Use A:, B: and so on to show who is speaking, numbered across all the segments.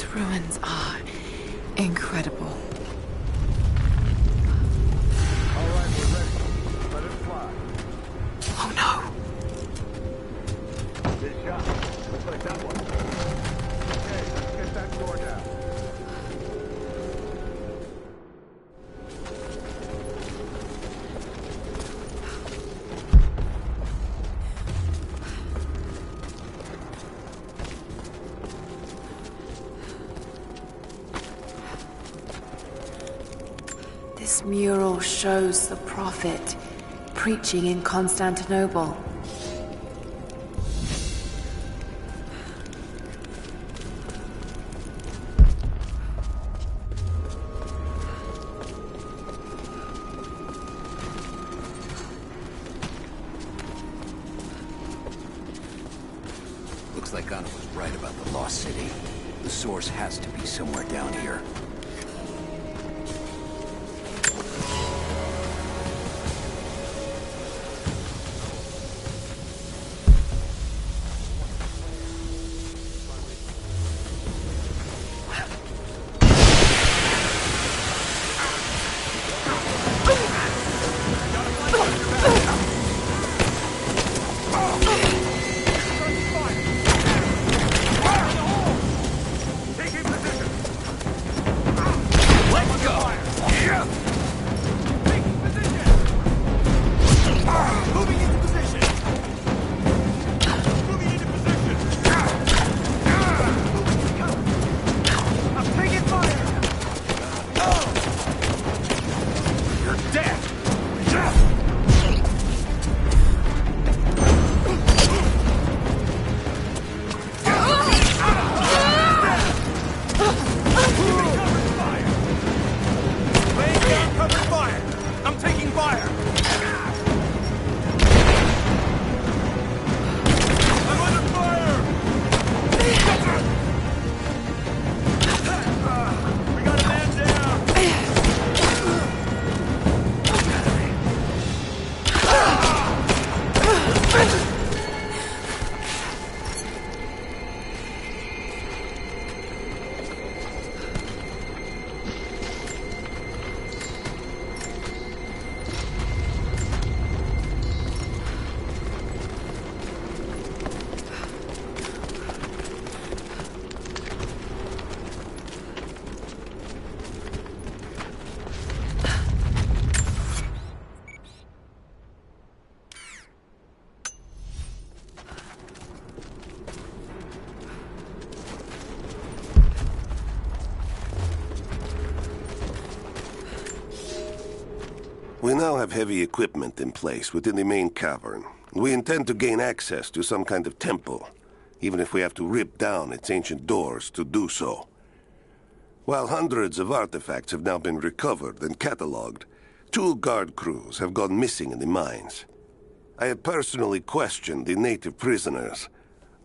A: These ruins are incredible.
B: All right, we're ready. Let it fly.
A: Oh no!
B: Good shot. Looks like that one. Okay, let's get that door down.
A: This mural shows the prophet preaching in Constantinople.
C: Looks like Anna was right about the lost city. The source has to be somewhere down here.
D: We now have heavy equipment in place within the main cavern. We intend to gain access to some kind of temple, even if we have to rip down its ancient doors to do so. While hundreds of artifacts have now been recovered and catalogued, 2 guard crews have gone missing in the mines. I have personally questioned the native prisoners.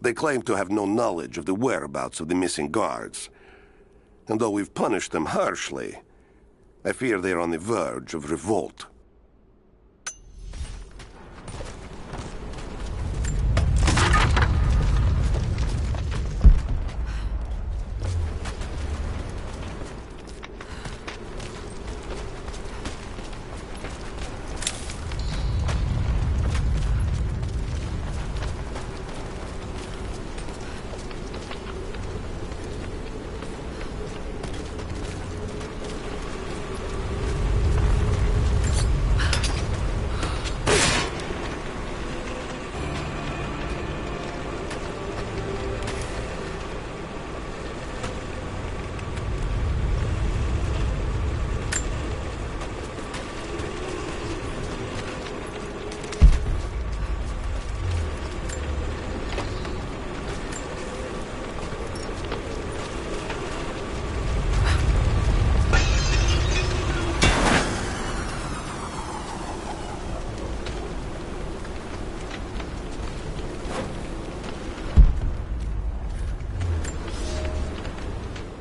D: They claim to have no knowledge of the whereabouts of the missing guards. And though we've punished them harshly, I fear they are on the verge of revolt.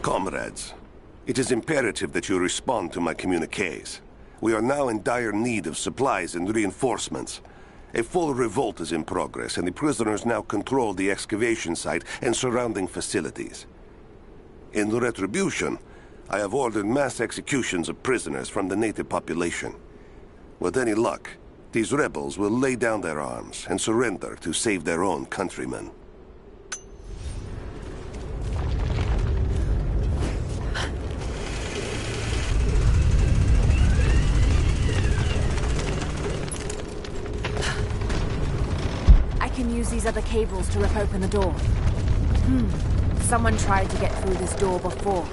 D: Comrades, it is imperative that you respond to my communiques. We are now in dire need of supplies and reinforcements. A full revolt is in progress, and the prisoners now control the excavation site and surrounding facilities. In retribution, I have ordered mass executions of prisoners from the native population. With any luck, these rebels will lay down their arms and surrender to save their own countrymen.
A: I can use these other cables to rip open the door. Someone tried to get through this door before.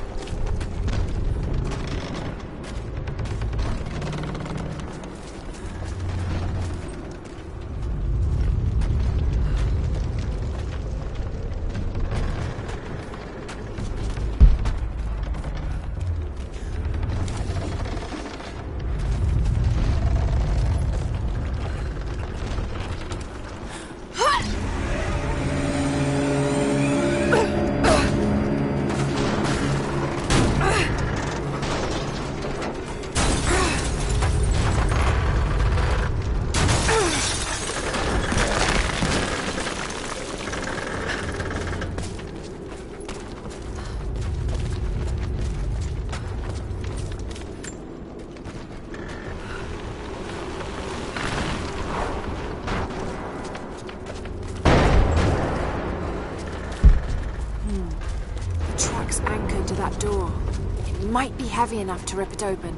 A: Anchored to that door. It might be heavy enough to rip it open.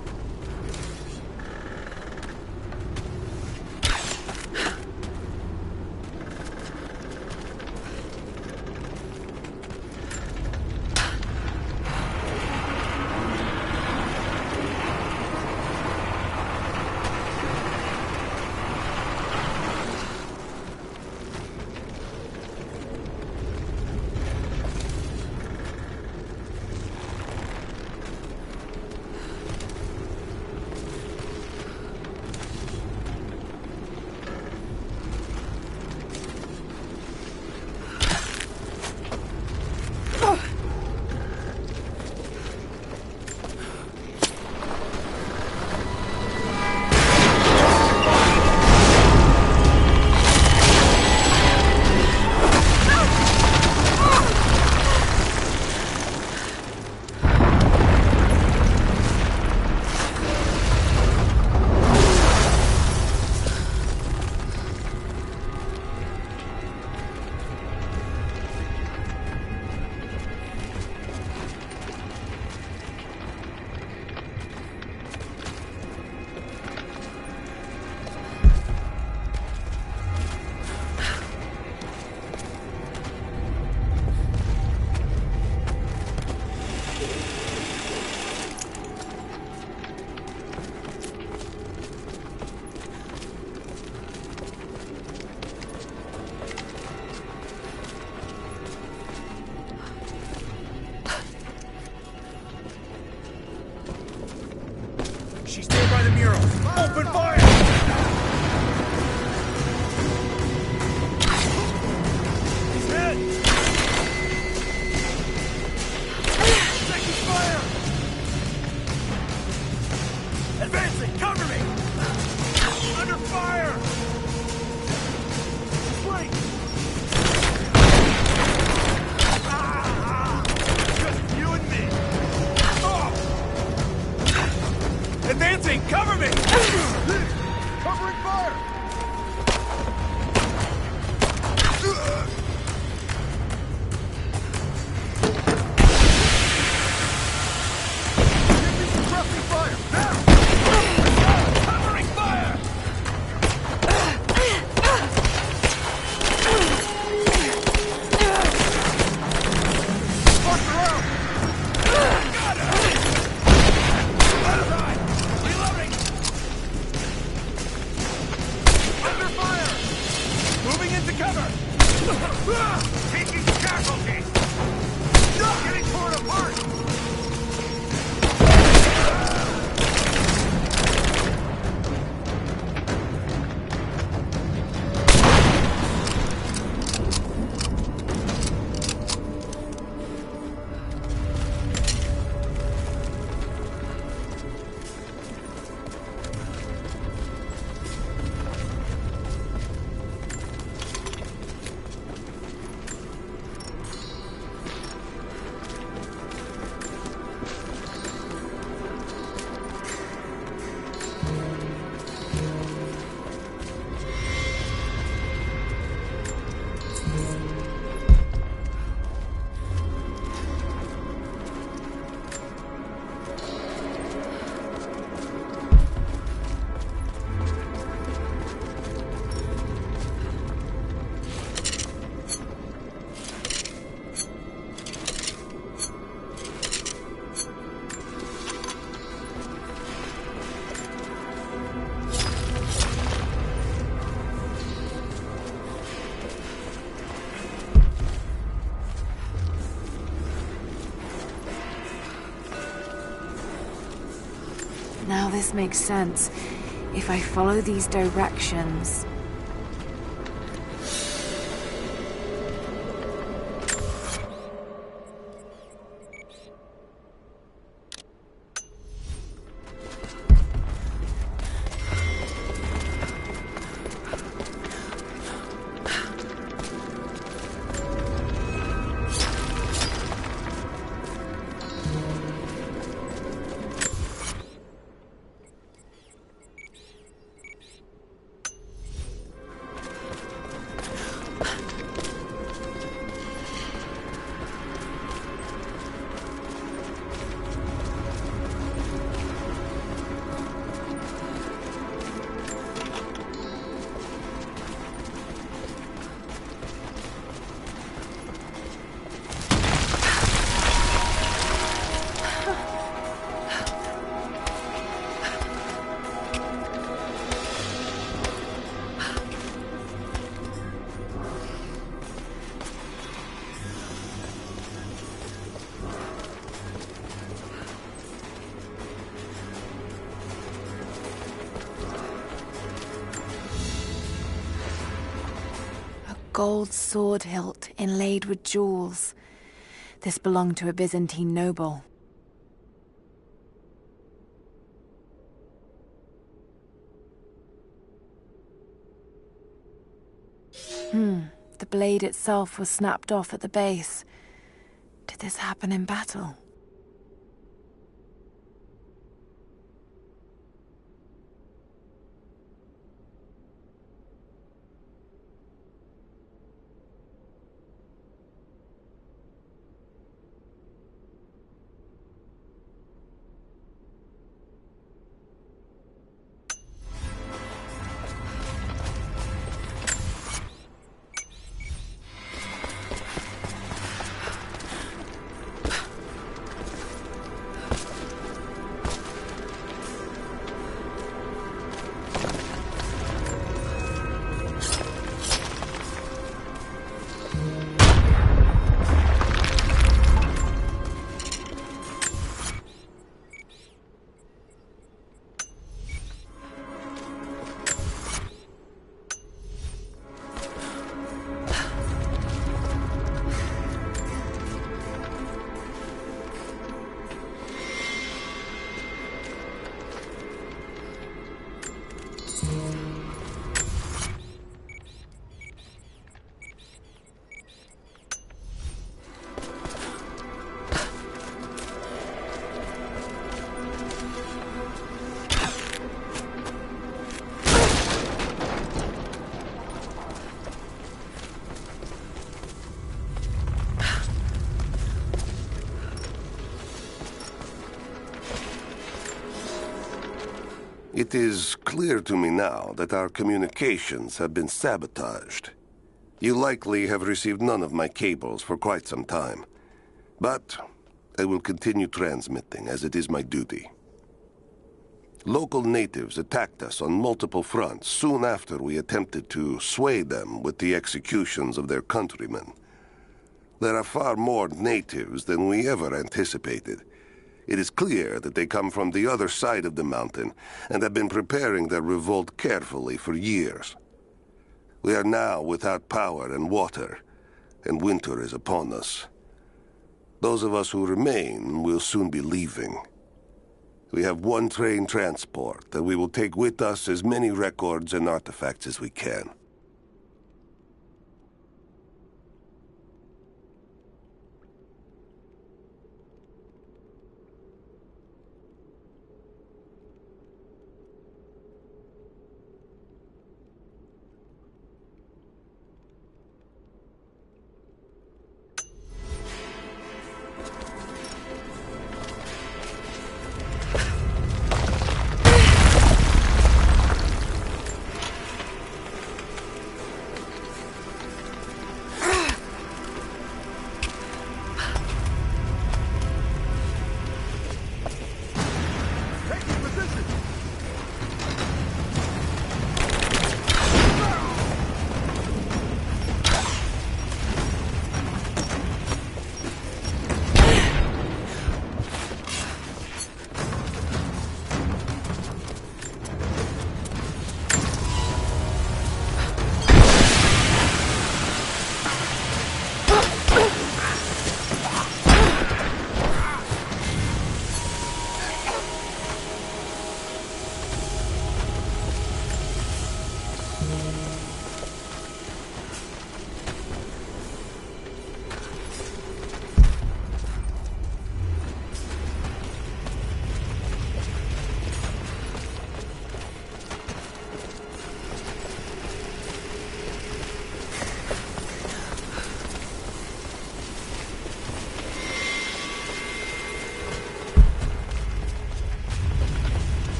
B: She's there by the mural. Open fire! He's hit! Taking fire! Advancing! Cover me! Under fire! Wait! Just you and me! Oh! Advancing! Cover me!
A: this makes sense. If I follow these directions... Gold sword hilt inlaid with jewels. This belonged to a Byzantine noble. The blade itself was snapped off at the base. Did this happen in battle?
D: It is clear to me now that our communications have been sabotaged. You likely have received none of my cables for quite some time. But I will continue transmitting, as it is my duty. Local natives attacked us on multiple fronts soon after we attempted to sway them with the executions of their countrymen. There are far more natives than we ever anticipated. It is clear that they come from the other side of the mountain and have been preparing their revolt carefully for years. We are now without power and water, and winter is upon us. Those of us who remain will soon be leaving. We have one train transport that we will take with us as many records and artifacts as we can.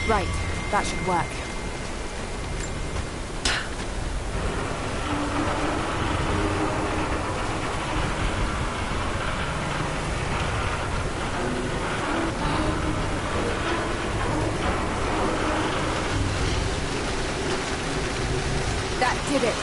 A: Right, that should work. That did it.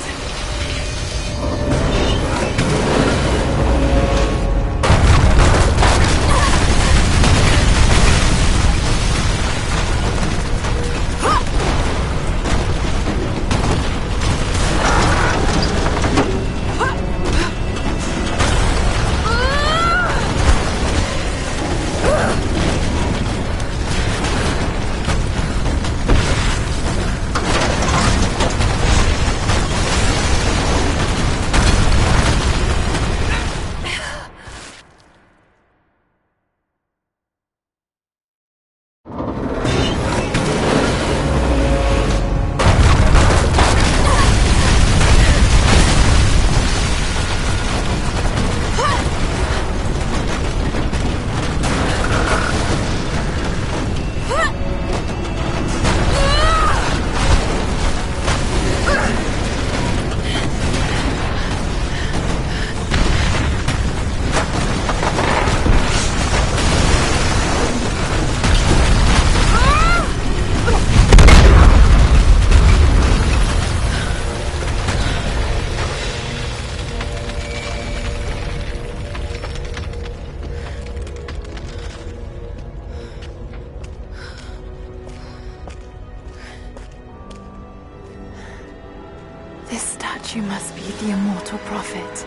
A: This statue must be the immortal prophet.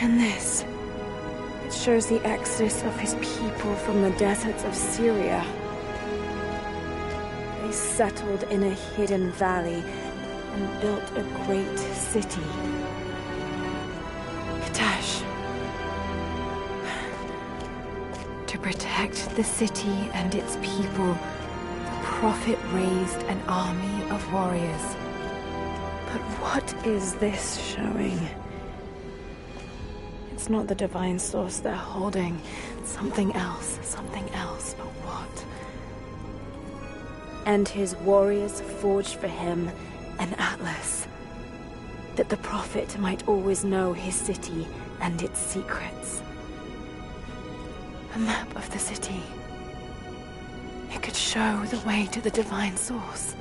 A: And this, it shows the exodus of his people from the deserts of Syria. They settled in a hidden valley and built a great city. To protect the city and its people, the prophet raised an army of warriors. But what is this showing? It's not the divine source they're holding. Something else, but what? And his warriors forged for him an atlas, that the prophet might always know his city and its secrets. A map of the city. It could show the way to the divine source.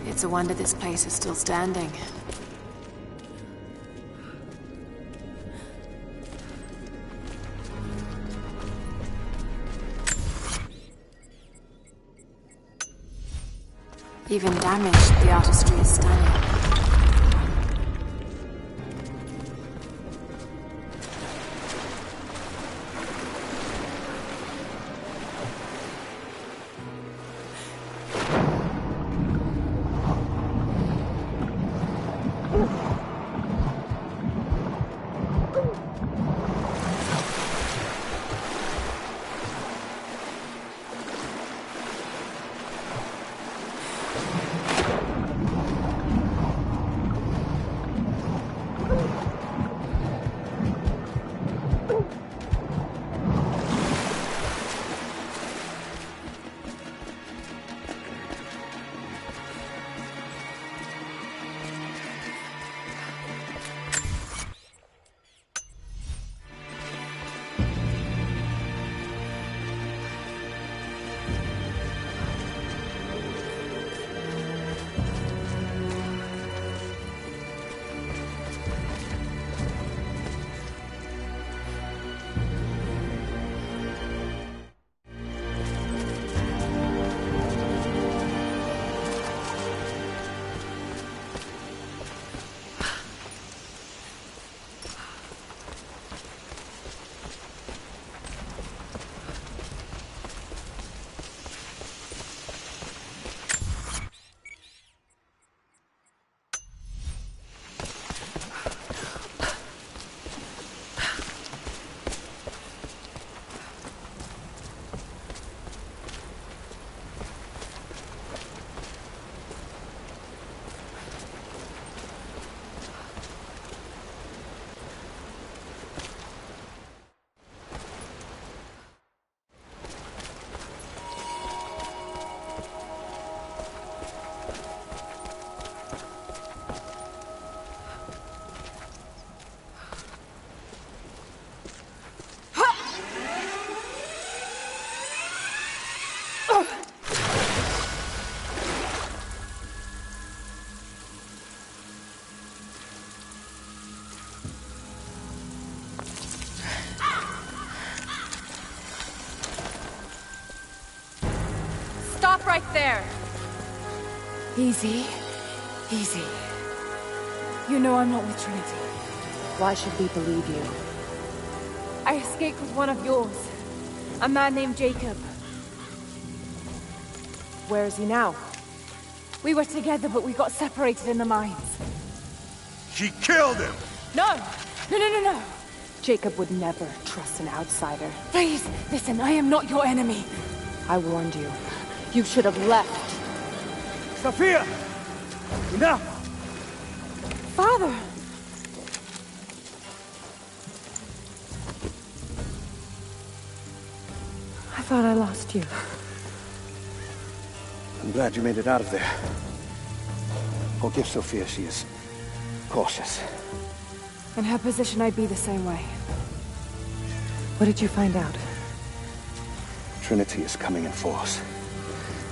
A: It's a wonder this place is still standing. Even damaged, the artistry is stunning. Stop right there! Easy. Easy. You know I'm not with Trinity.
E: Why should we believe you?
A: I escaped with one of yours. A man named Jacob.
E: Where is he now?
A: We were together, but we got separated in the mines.
B: She killed him!
A: No! No!
E: Jacob would never trust an outsider.
A: Please, listen, I am not your enemy.
E: I warned you. You should have left.
B: Sophia! Enough!
A: Father!
E: I thought I lost you.
C: I'm glad you made it out of there. Forgive Sophia, she is cautious.
A: In her position, I'd be the same way.
E: What did you find out?
C: Trinity is coming in force.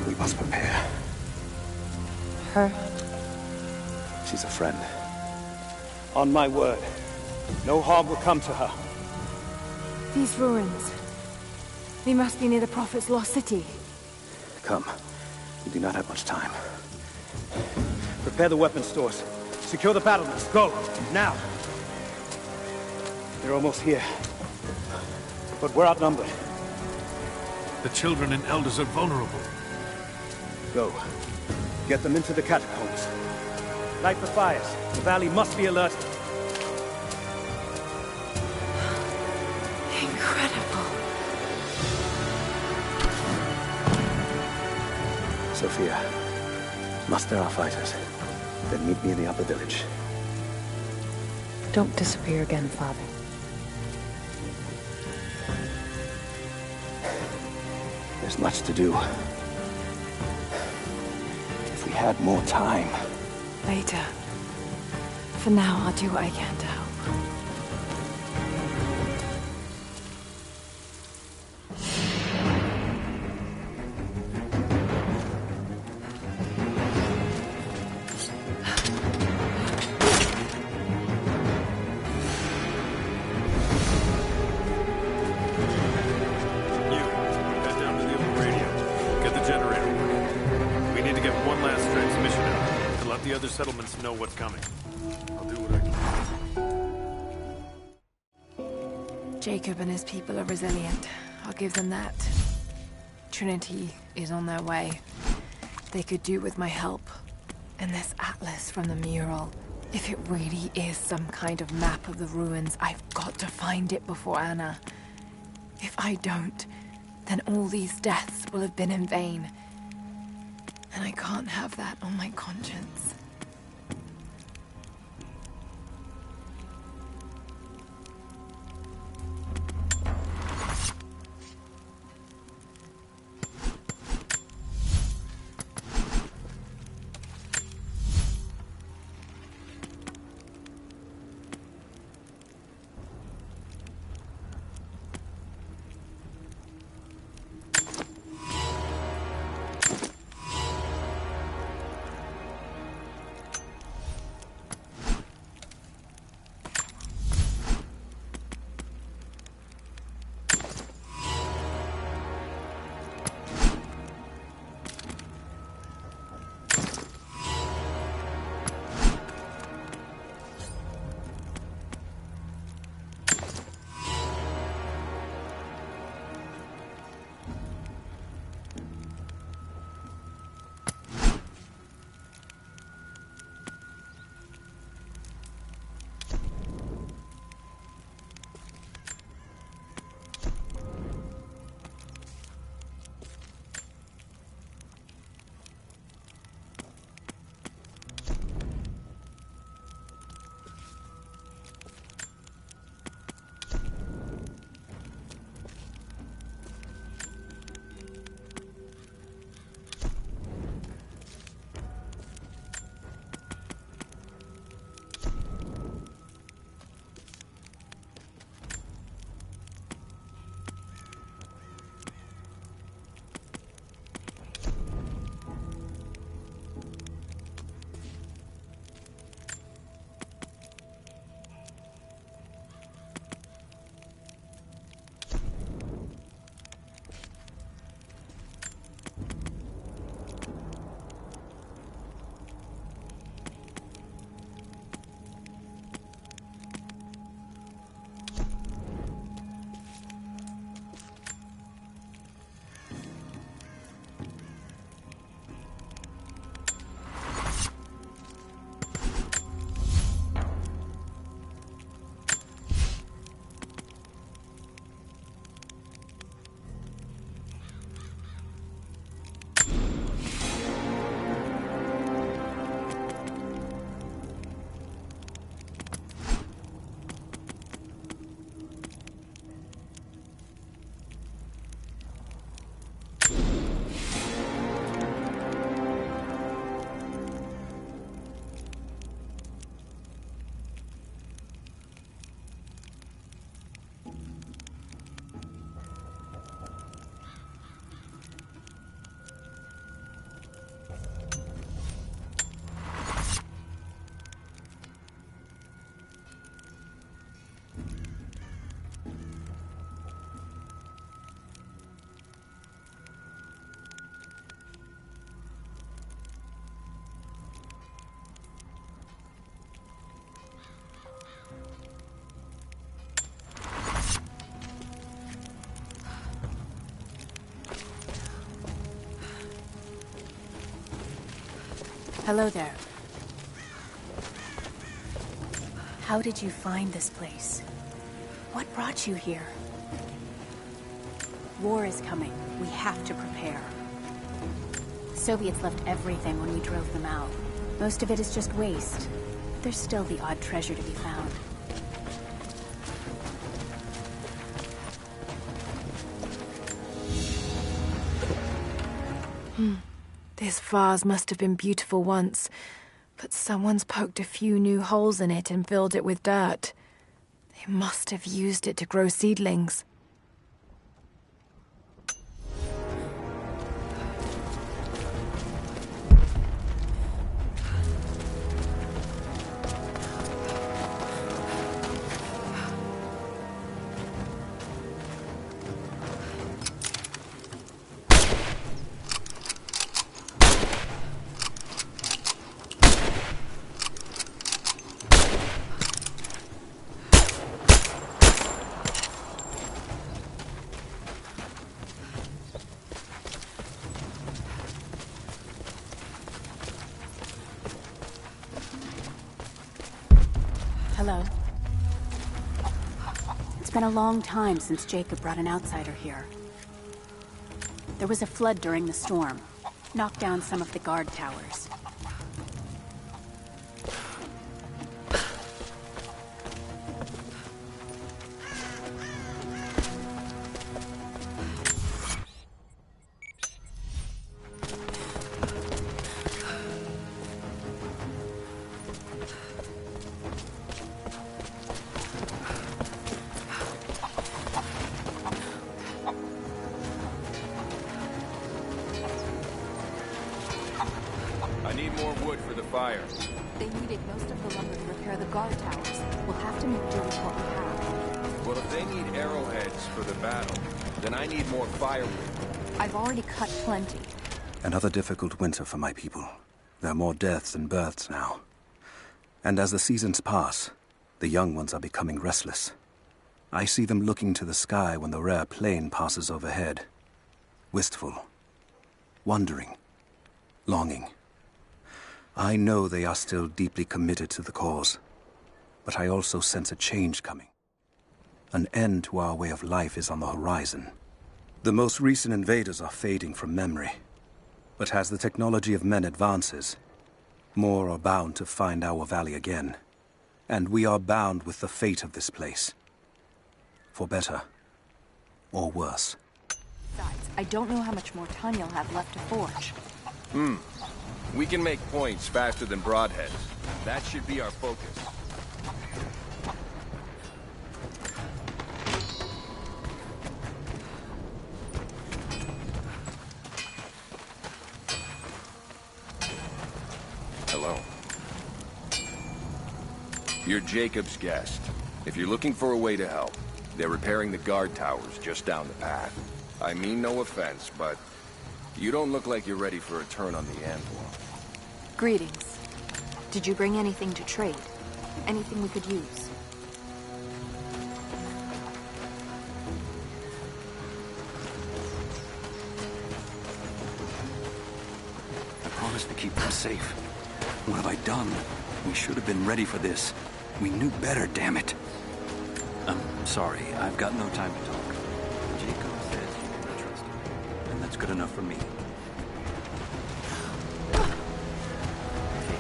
C: We must prepare.
E: Her?
C: She's a friend. On my word, no harm will come to her.
A: These ruins. They must be near the Prophet's lost city.
C: Come. We do not have much time. Prepare the weapon stores. Secure the battlements. Go! Now! They're almost here. But we're outnumbered.
B: The children and elders are vulnerable.
C: Go. Get them into the catacombs. Light the fires. The valley must be alerted.
A: Incredible.
C: Sophia, muster our fighters. Then meet me in the upper village.
E: Don't disappear again, Father.
C: There's much to do. If we had more time.
A: Later. For now, I'll do what I can to help.
B: Settlements know what's coming. I'll do what I can.
A: Jacob and his people are resilient. I'll give them that. Trinity is on their way. They could do with my help. And this atlas from the mural. If it really is some kind of map of the ruins, I've got to find it before Anna. If I don't, then all these deaths will have been in vain. And I can't have that on my conscience.
F: Hello there. How did you find this place? What brought you here? War is coming. We have to prepare. The Soviets left everything when we drove them out. Most of it is just waste. There's still the odd treasure to be found.
A: This vase must have been beautiful once, but someone's poked a few new holes in it and filled it with dirt. They must have used it to grow seedlings.
F: Hello. It's been a long time since Jacob brought an outsider here. There was a flood during the storm. Knocked down some of the guard towers.
G: I need more wood for the fire.
H: They needed most of the lumber to repair the guard towers. We'll have to make do with what we have.
G: Well, if they need arrowheads for the battle, then I need more firewood.
H: I've already cut plenty.
C: Another difficult winter for my people. There are more deaths than births now. And as the seasons pass, the young ones are becoming restless. I see them looking to the sky when the rare plane passes overhead. Wistful. Wondering. Longing. I know they are still deeply committed to the cause, but I also sense a change coming. An end to our way of life is on the horizon. The most recent invaders are fading from memory, but as the technology of men advances, more are bound to find our valley again, and we are bound with the fate of this place. For better, or worse.
H: Besides, I don't know how much more time you'll have left to forge.
G: We can make points faster than broadheads. That should be our focus. Hello. You're Jacob's guest. If you're looking for a way to help, they're repairing the guard towers just down the path. I mean no offense, but you don't look like you're ready for a turn on the anvil.
H: Greetings. Did you bring anything to trade? Anything we could use?
I: I promised to keep them safe. What have I done? We should have been ready for this. We knew better, damn it. I'm sorry, I've got no time to talk. Jacob says you can trust him, and that's good enough for me.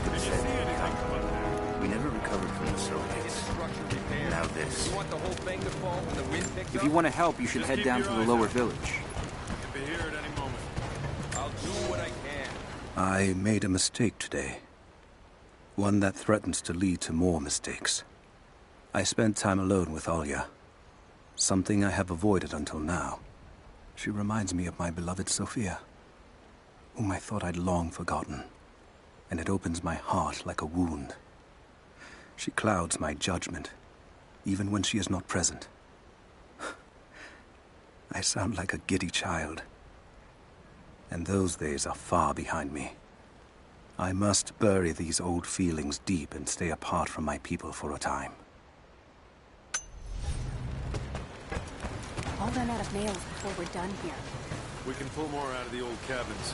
B: Did you see anything come up there?
J: We never recovered from the Soviets. Now this.
G: You want the whole thing to fall when the wind picks
I: If
G: up?
I: you want to help, you should
B: Just
I: head
B: keep
I: down
B: your
I: to the
B: eyes
I: lower
B: out.
I: village.
B: Could be here at any moment.
G: I'll do what I can.
C: I made a mistake today. One that threatens to lead to more mistakes. I spent time alone with Olya. Something I have avoided until now. She reminds me of my beloved Sophia, whom I thought I'd long forgotten. And it opens my heart like a wound. She clouds my judgment, even when she is not present. I sound like a giddy child. And those days are far behind me. I must bury these old feelings deep and stay apart from my people for a time.
F: I'll run out of nails before we're done here.
B: We can pull more out of the old cabins.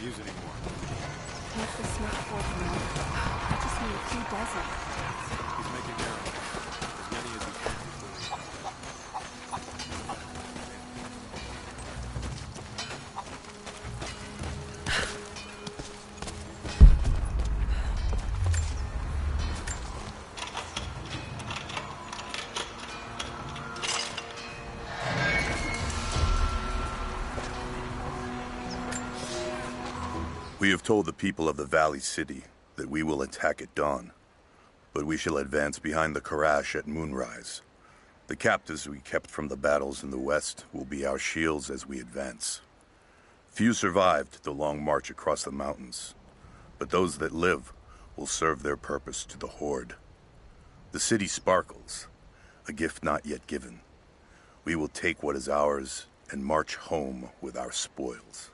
B: can't use anymore.
H: Can't the smith afford more? I just need a few dozen.
B: He's making arrows. As many as he can before we...
K: We have told the people of the Valley City that we will attack at dawn, but we shall advance behind the Karash at moonrise. The captives we kept from the battles in the west will be our shields as we advance. Few survived the long march across the mountains, but those that live will serve their purpose to the Horde. The city sparkles, a gift not yet given. We will take what is ours and march home with our spoils.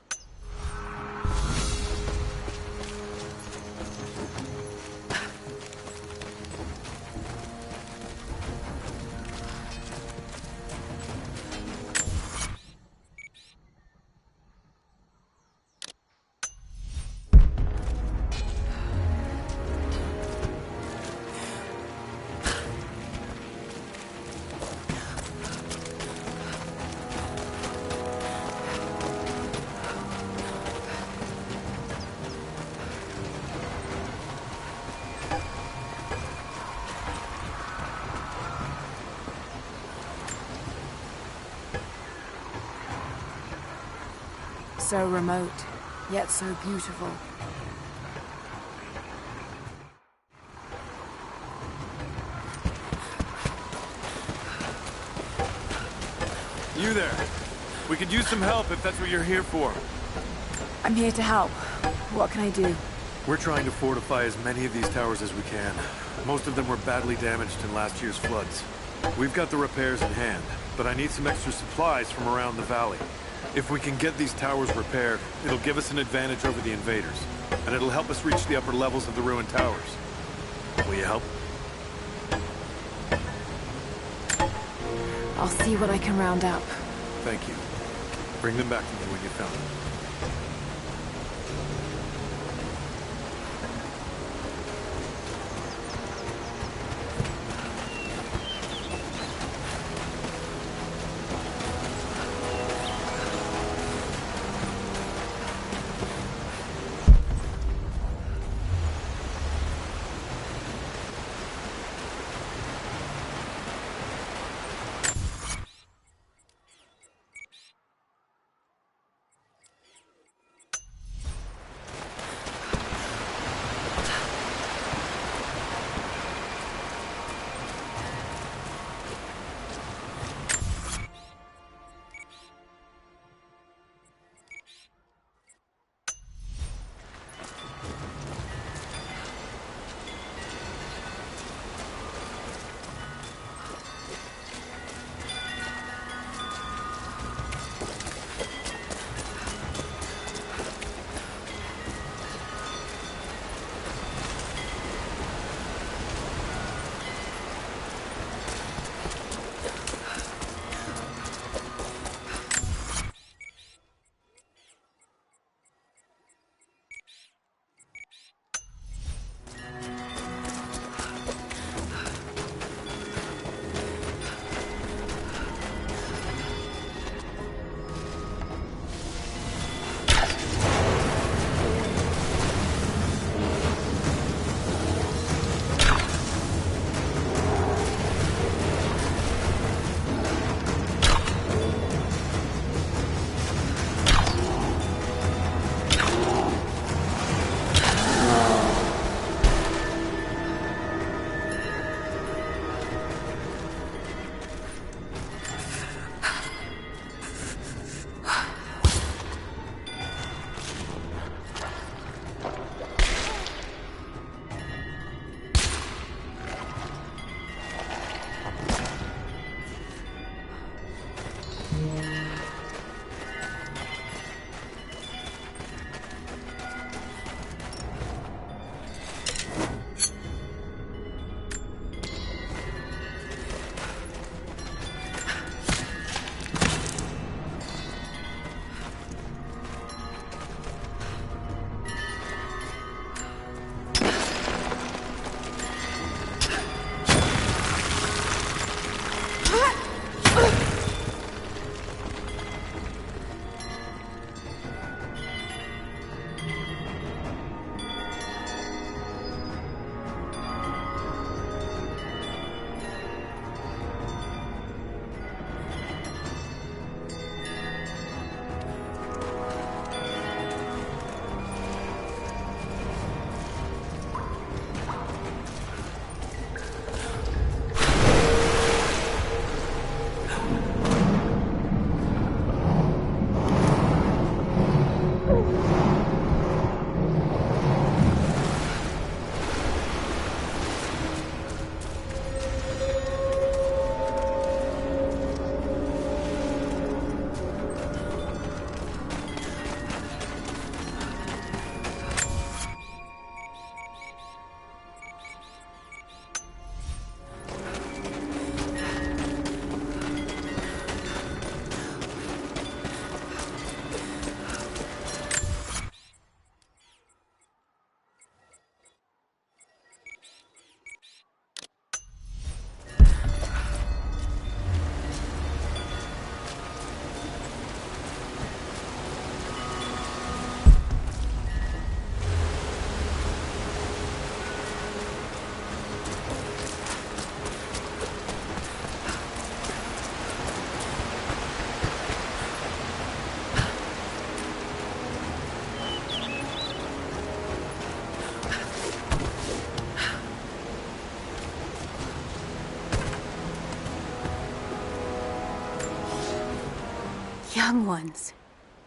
A: So remote, yet so beautiful.
B: You there! We could use some help if that's what you're here for.
A: I'm here to help. What can I do?
B: We're trying to fortify as many of these towers as we can. Most of them were badly damaged in last year's floods. We've got the repairs in hand, but I need some extra supplies from around the valley. If we can get these towers repaired, it'll give us an advantage over the invaders, and it'll help us reach the upper levels of the ruined towers. Will you help?
A: I'll see what I can round up.
B: Thank you. Bring them back to me when you found them.
F: Young ones,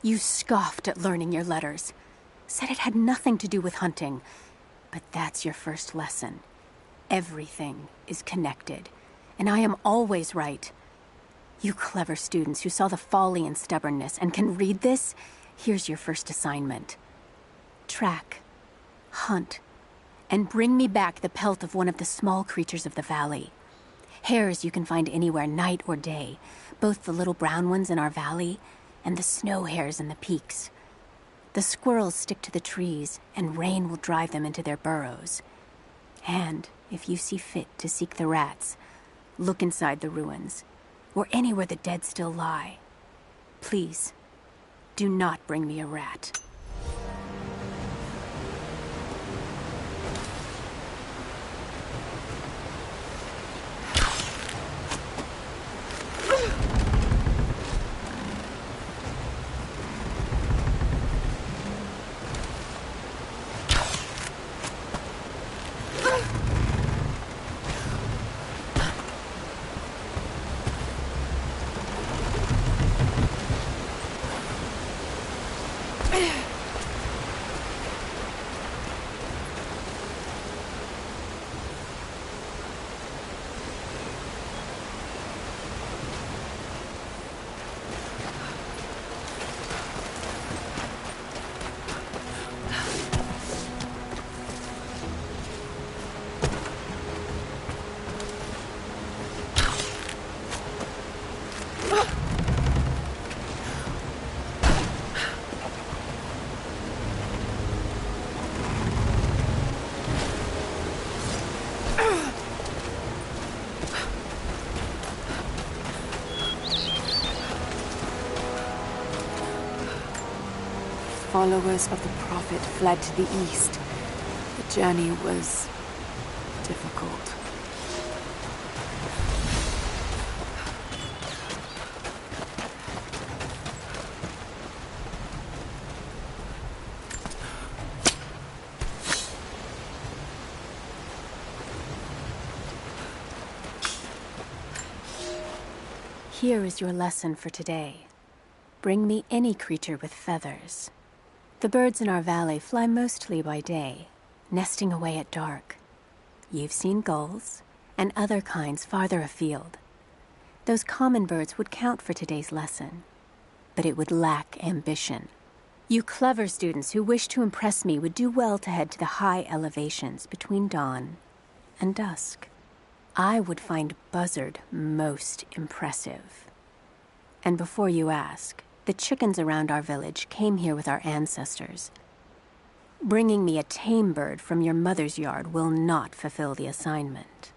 F: you scoffed at learning your letters. Said it had nothing to do with hunting. But that's your first lesson. Everything is connected, and I am always right. You clever students who saw the folly and stubbornness and can read this, here's your first assignment. Track, hunt, and bring me back the pelt of one of the small creatures of the valley. Hares you can find anywhere, night or day, both the little brown ones in our valley and the snow hares in the peaks. The squirrels stick to the trees, and rain will drive them into their burrows. And if you see fit to seek the rats, look inside the ruins, or anywhere the dead still lie. Please, do not bring me a rat.
A: Followers of the Prophet fled to the east. The journey was difficult.
F: Here is your lesson for today. Bring me any creature with feathers. The birds in our valley fly mostly by day, nesting away at dark. You've seen gulls and other kinds farther afield. Those common birds would count for today's lesson, but it would lack ambition. You clever students who wish to impress me would do well to head to the high elevations between dawn and dusk. I would find Buzzard most impressive. And before you ask, the chickens around our village came here with our ancestors. Bringing me a tame bird from your mother's yard will not fulfill the assignment.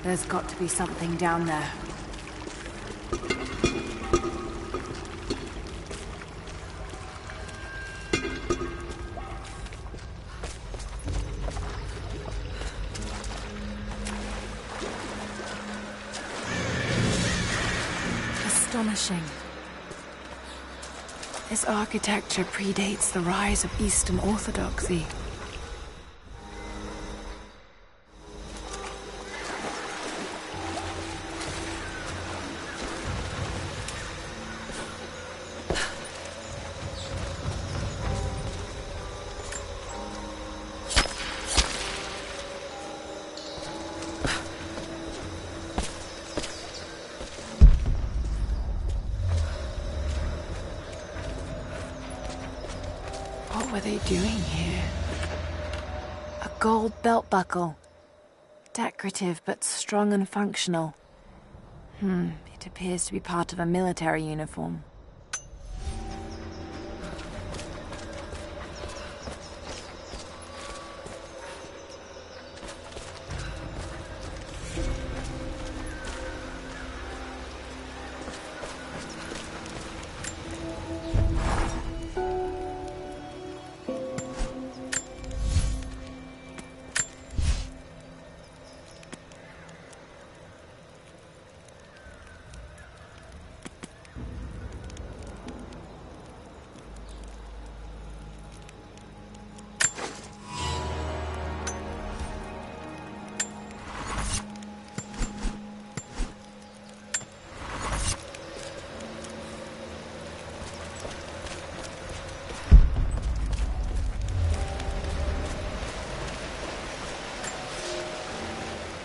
A: There's got to be something down there. Astonishing. This architecture predates the rise of Eastern Orthodoxy. What were they doing here? A gold belt buckle. Decorative, but strong and functional. It appears to be part of a military uniform.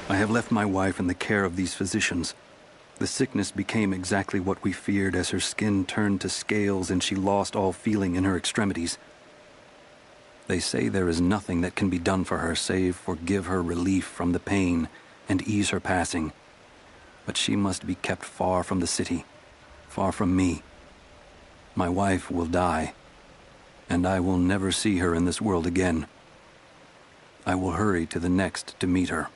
I: I have left my wife in the care of these physicians. The sickness became exactly what we feared as her skin turned to scales and she lost all feeling in her extremities. They say there is nothing that can be done for her save for give her relief from the pain and ease her passing. But she must be kept far from the city, far from me. My wife will die, and I will never see her in this world again. I will hurry to the next to meet her.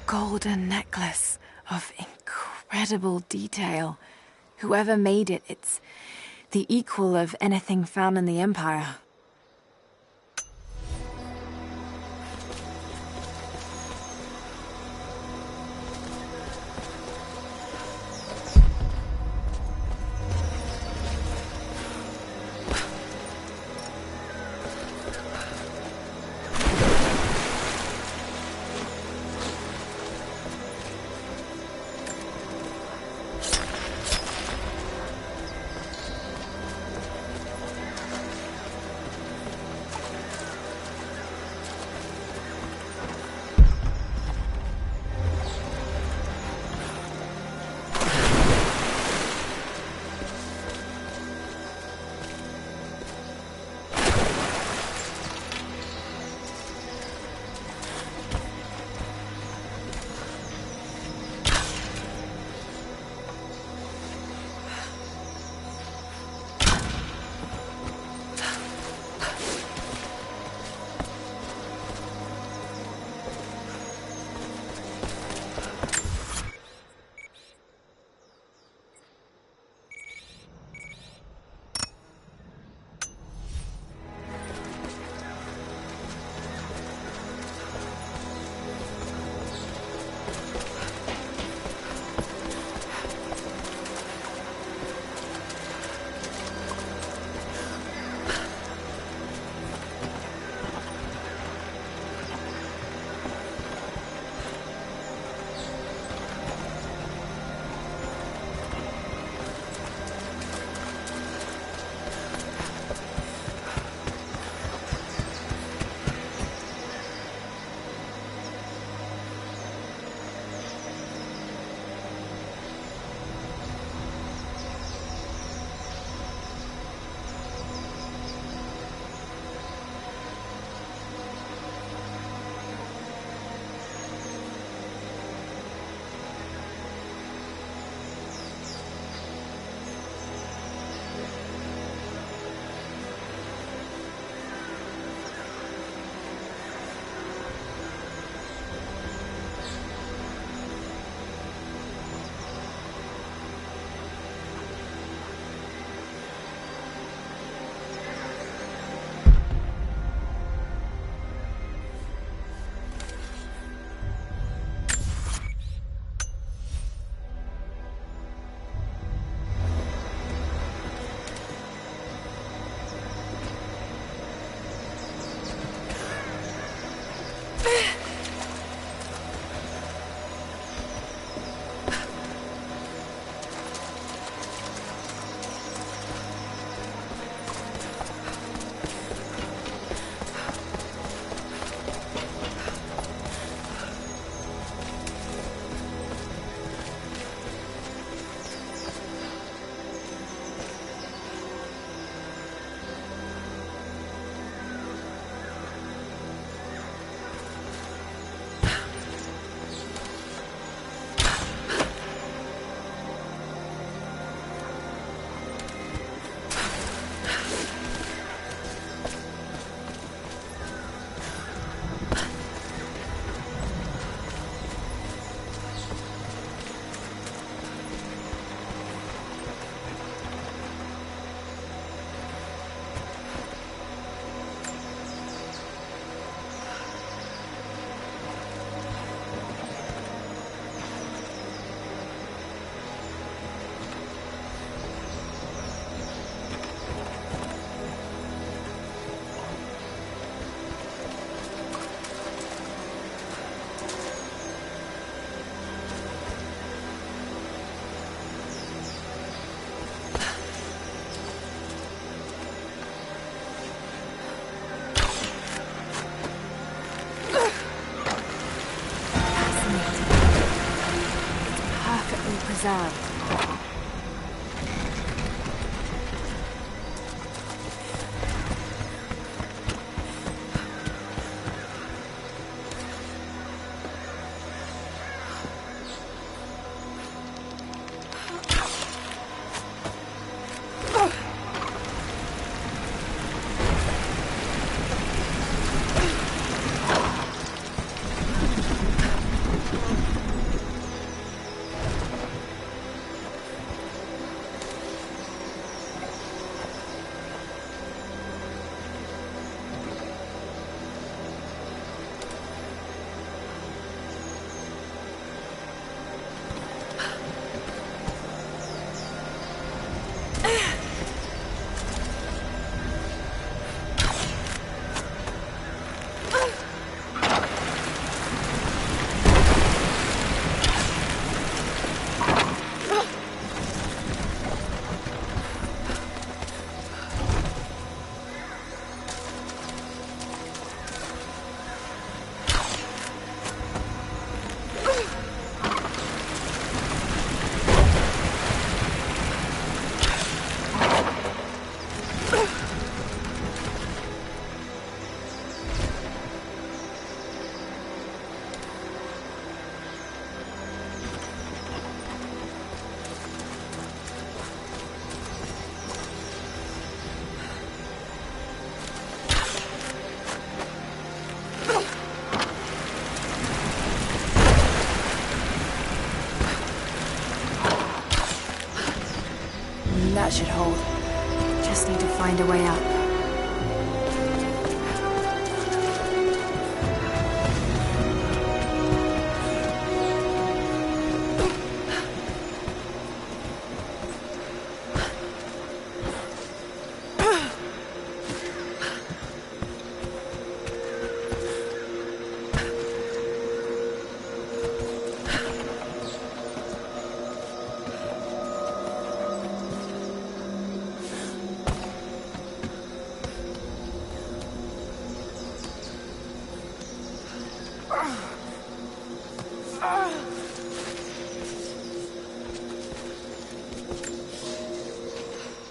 A: Golden necklace of incredible detail. Whoever made it, it's the equal of anything found in the Empire. preserved. That should hold. Just need to find a way up.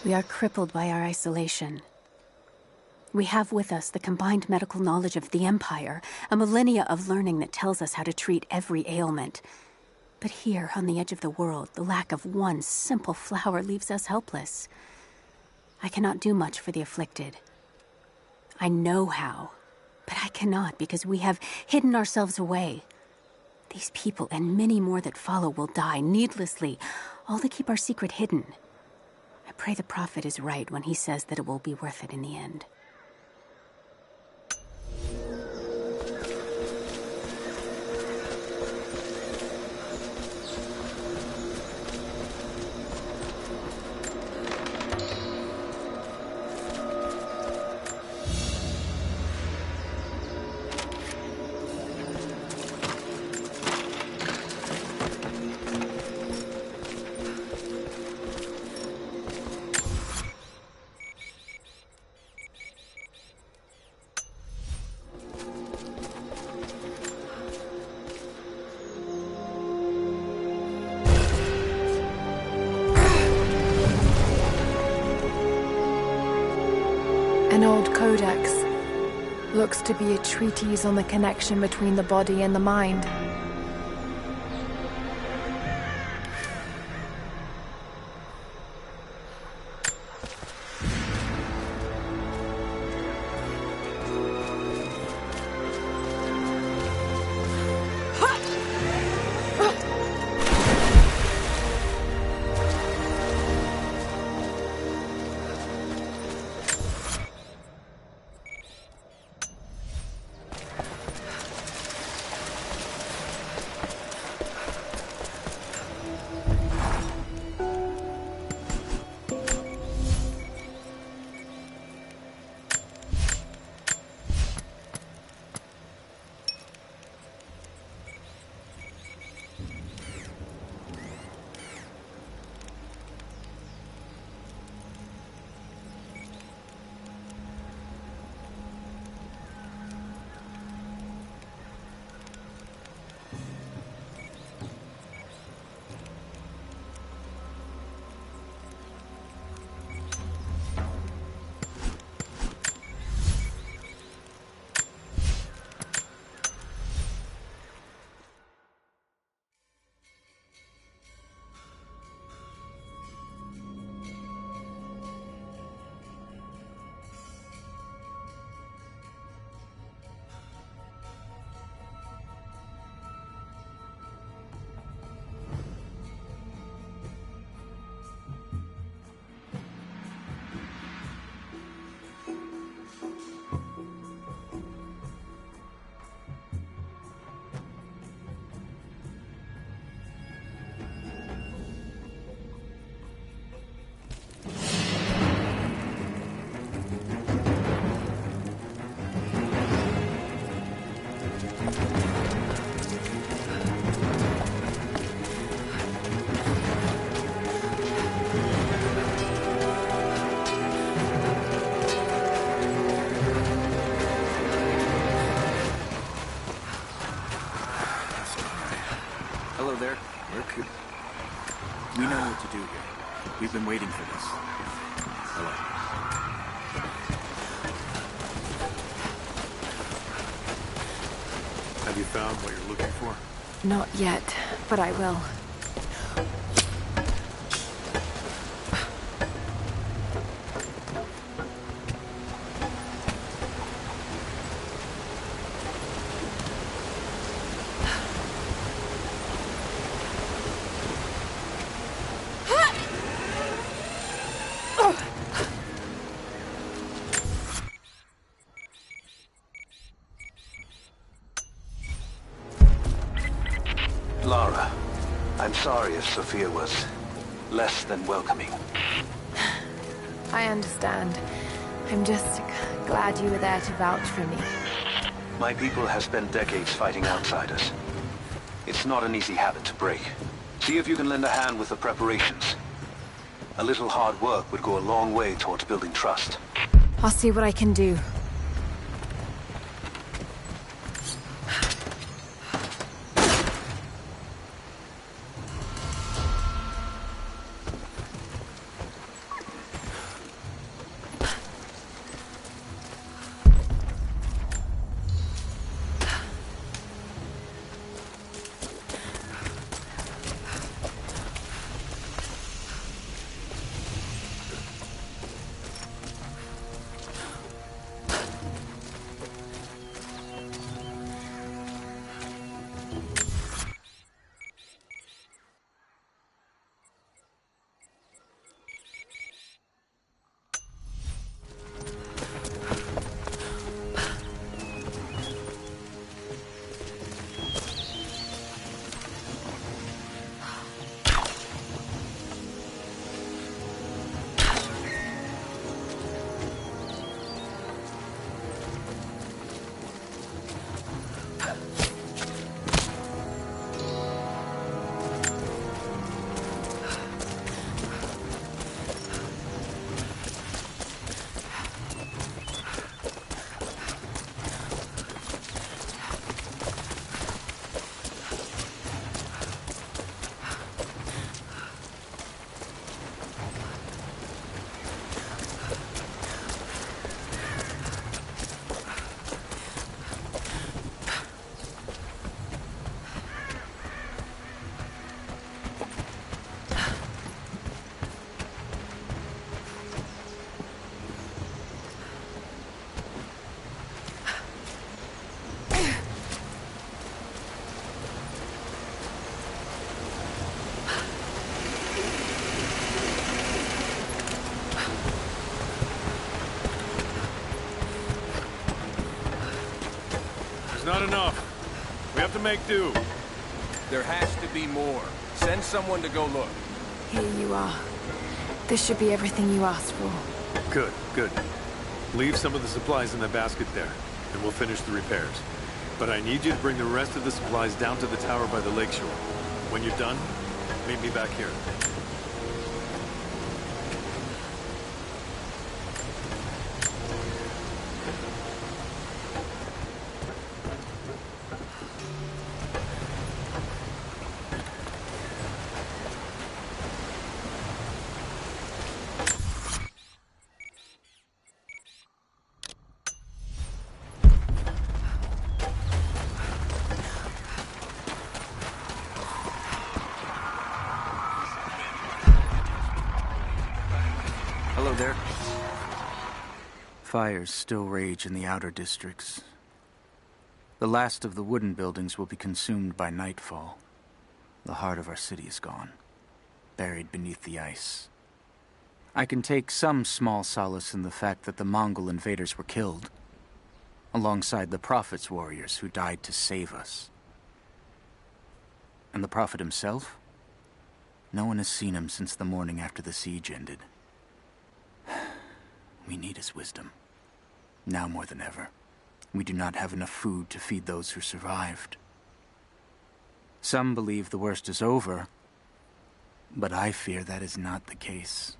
F: We are crippled by our isolation. We have with us the combined medical knowledge of the Empire, a millennia of learning that tells us how to treat every ailment. But here, on the edge of the world, the lack of one simple flower leaves us helpless. I cannot do much for the afflicted. I know how, but I cannot because we have hidden ourselves away. These people and many more that follow will die needlessly, all to keep our secret hidden. I pray the prophet is right when he says that it will be worth it in the end.
A: An old codex. Looks to be a treatise on the connection between the body and the mind.
I: We know what to do here. We've been waiting for this. Hello.
B: Have you found what you're looking for?
A: Not yet, but I will.
C: Lara, I'm sorry if Sophia was less than welcoming.
A: I understand. I'm just glad you were there to vouch for me.
C: My people have spent decades fighting outsiders. It's not an easy habit to break. See if you can lend a hand with the preparations. A little hard work would go a long way towards building trust.
A: I'll see what I can do.
B: not enough. We have to make do.
G: There has to be more. Send someone to go look.
A: Here you are. This should be everything you asked for.
B: Good, good. Leave some of the supplies in the basket there, and we'll finish the repairs. But I need you to bring the rest of the supplies down to the tower by the lakeshore. When you're done, meet me back here.
L: Hello there. Fires still rage in the outer districts. The last of the wooden buildings will be consumed by nightfall. The heart of our city is gone, buried beneath the ice. I can take some small solace in the fact that the Mongol invaders were killed, alongside the Prophet's warriors who died to save us. And the Prophet himself? No one has seen him since the morning after the siege ended. We need his wisdom. Now more than ever. We do not have enough food to feed those who survived. Some believe the worst is over, but I fear that is not the case.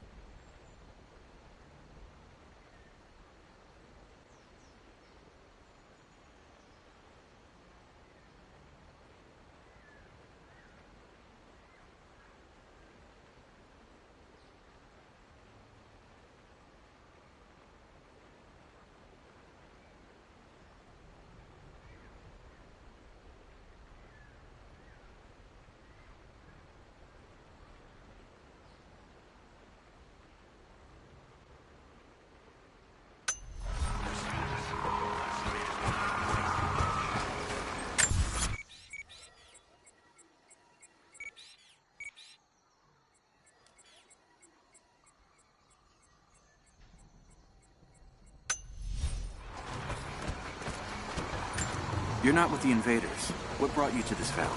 L: You're not with the invaders. What brought you to this valley?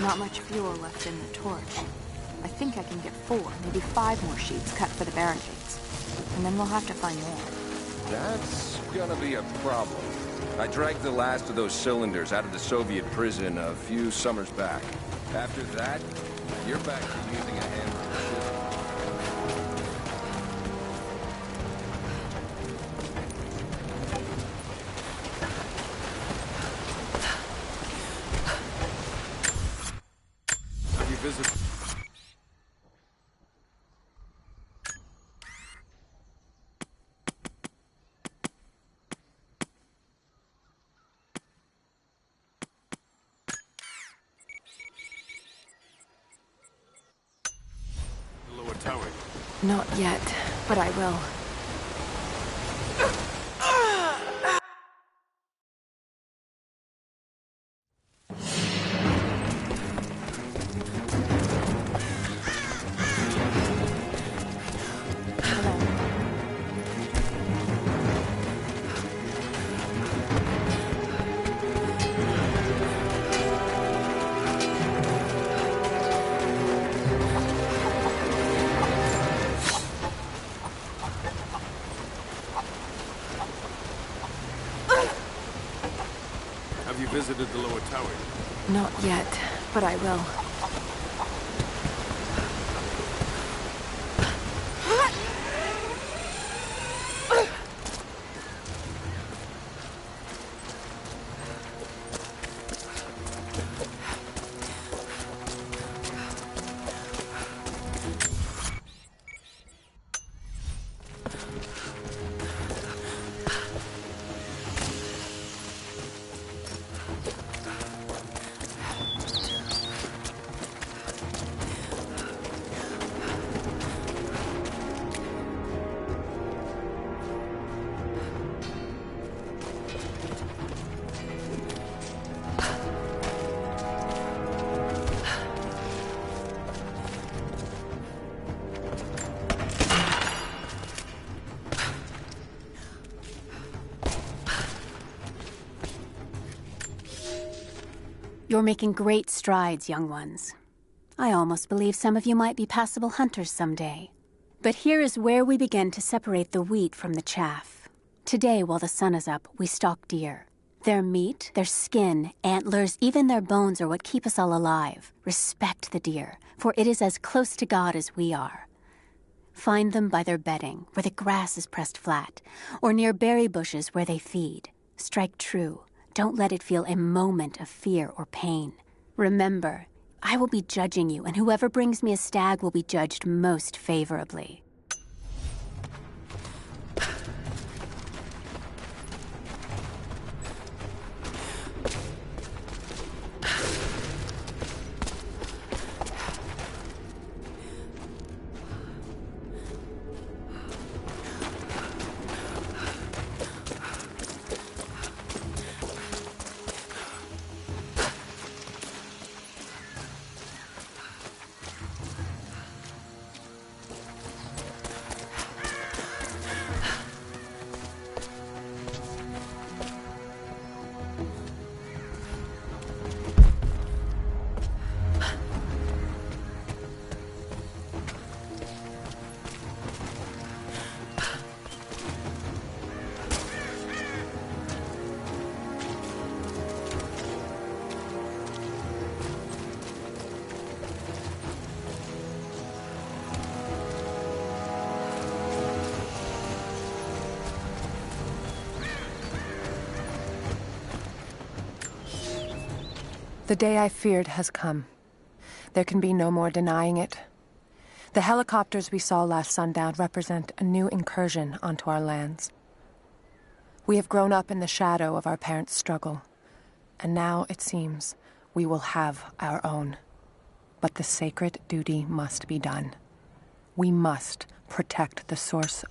H: Not much fuel left in the torch. I think I can get 4, maybe 5 more sheets cut for the barricades. And then we'll have to find more.
G: That's gonna be a problem. I dragged the last of those cylinders out of the Soviet prison a few summers back. After that, you're back to using a hammer and chisel.
B: Have you visited?
A: Not yet, but I will.
B: Have you visited the lower tower?
A: Not yet, but I will.
F: You're making great strides, young ones. I almost believe some of you might be passable hunters someday. But here is where we begin to separate the wheat from the chaff. Today, while the sun is up, we stalk deer. Their meat, their skin, antlers, even their bones are what keep us all alive. Respect the deer, for it is as close to God as we are. Find them by their bedding, where the grass is pressed flat, or near berry bushes where they feed. Strike true. Don't let it feel a moment of fear or pain. Remember, I will be judging you, and whoever brings me a stag will be judged most favorably.
E: The day I feared has come. There can be no more denying it. The helicopters we saw last sundown represent a new incursion onto our lands. We have grown up in the shadow of our parents' struggle, and now, it seems, we will have our own. But the sacred duty must be done. We must protect the source.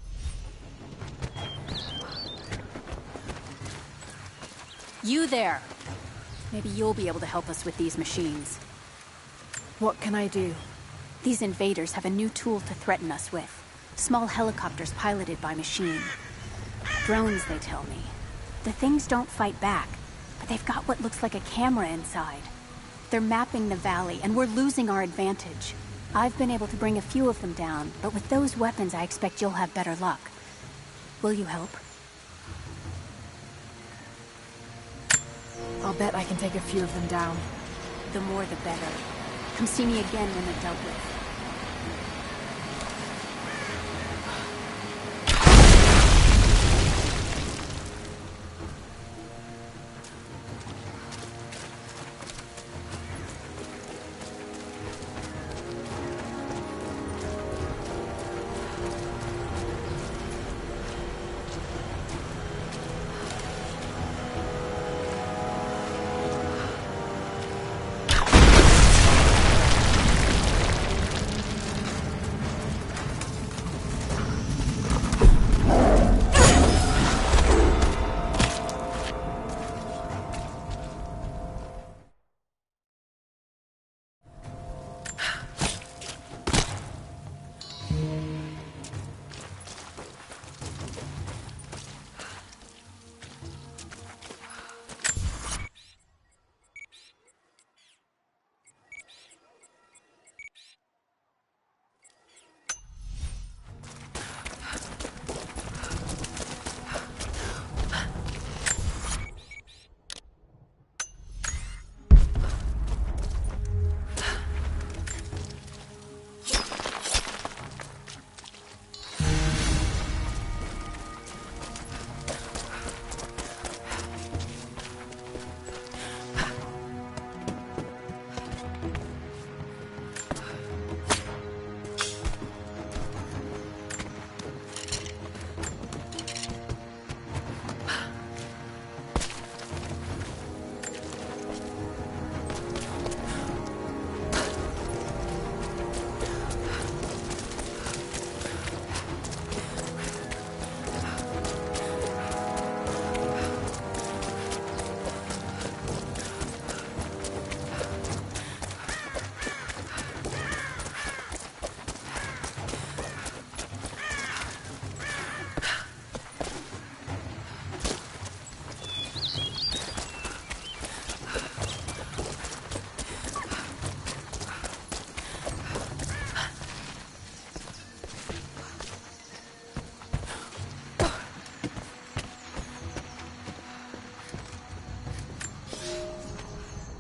F: You there! Maybe you'll be able to help us with these machines.
A: What can I do?
F: These invaders have a new tool to threaten us with. Small helicopters piloted by machine. Drones, they tell me. The things don't fight back, but they've got what looks like a camera inside. They're mapping the valley, and we're losing our advantage. I've been able to bring a few of them down, but with those weapons I expect you'll have better luck. Will you help?
A: I'll bet I can take a few of them down.
F: The more the better. Come see me again when they're dealt with.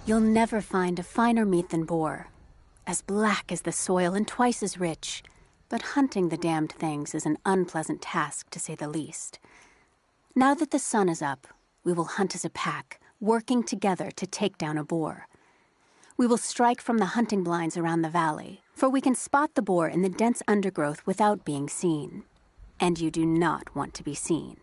F: You'll never find a finer meat than boar. As black as the soil and twice as rich. But hunting the damned things is an unpleasant task, to say the least. Now that the sun is up, we will hunt as a pack, working together to take down a boar. We will strike from the hunting blinds around the valley, for we can spot the boar in the dense undergrowth without being seen. And you do not want to be seen.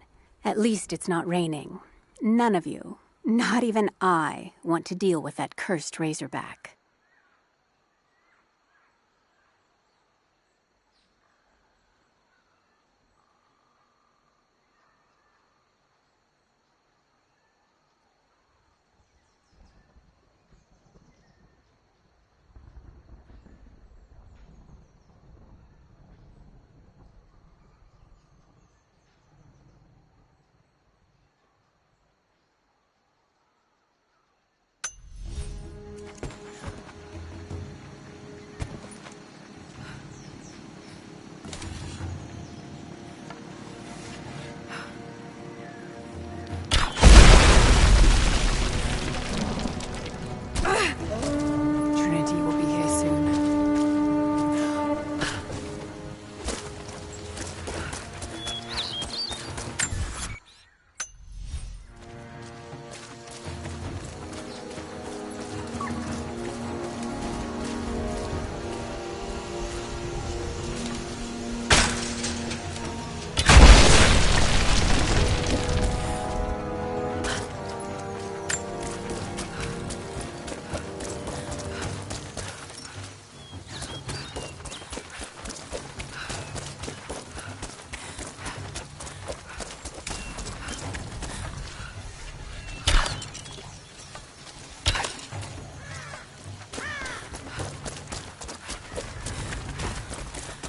F: At least it's not raining. None of you, not even I, want to deal with that cursed razorback.
A: Trinity will be here soon.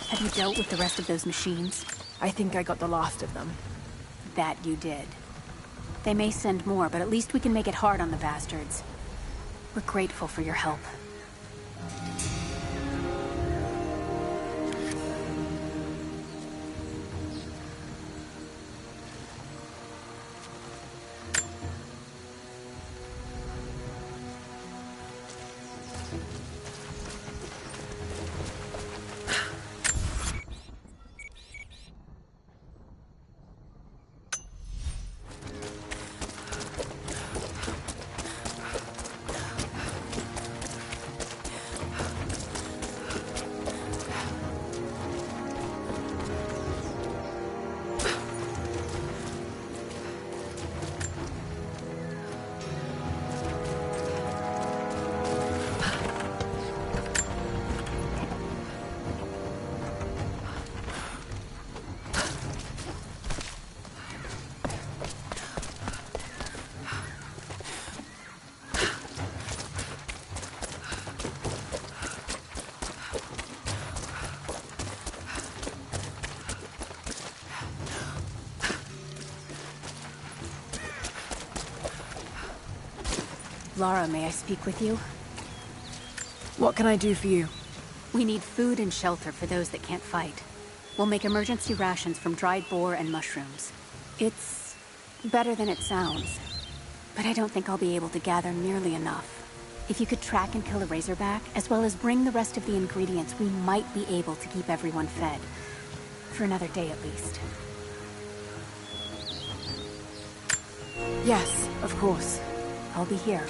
F: Have you dealt with the rest of those machines?
A: I think I got the last of them.
F: That you did. They may send more, but at least we can make it hard on the bastards. We're grateful for your help. Lara, may I speak with you?
A: What can I do for you?
F: We need food and shelter for those that can't fight. We'll make emergency rations from dried boar and mushrooms. It's better than it sounds, but I don't think I'll be able to gather nearly enough. If you could track and kill a razorback, as well as bring the rest of the ingredients, we might be able to keep everyone fed. For another day at least.
A: Yes, of course.
F: I'll be here.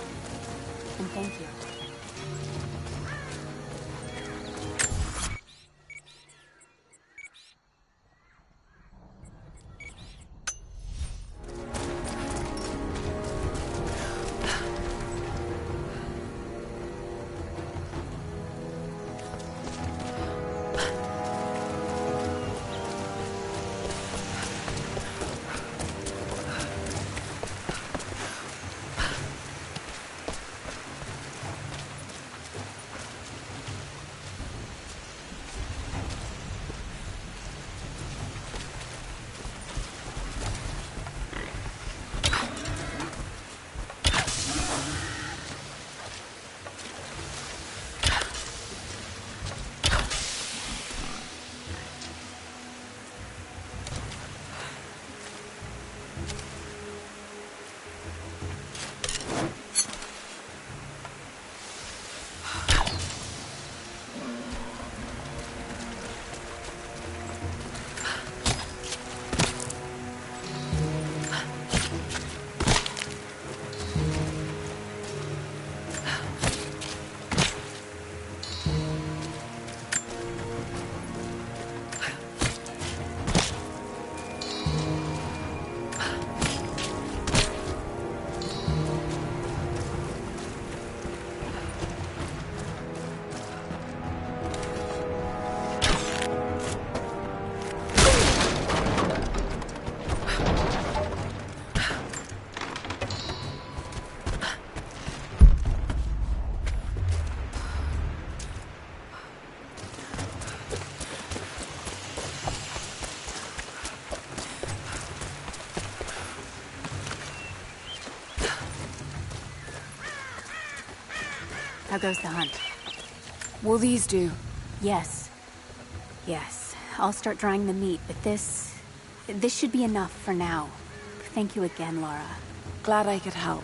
F: And thank you. How goes the hunt?
E: Will these do?
F: Yes. Yes. I'll start drying the meat, but this should be enough for now. Thank you again, Laura.
E: Glad I could help.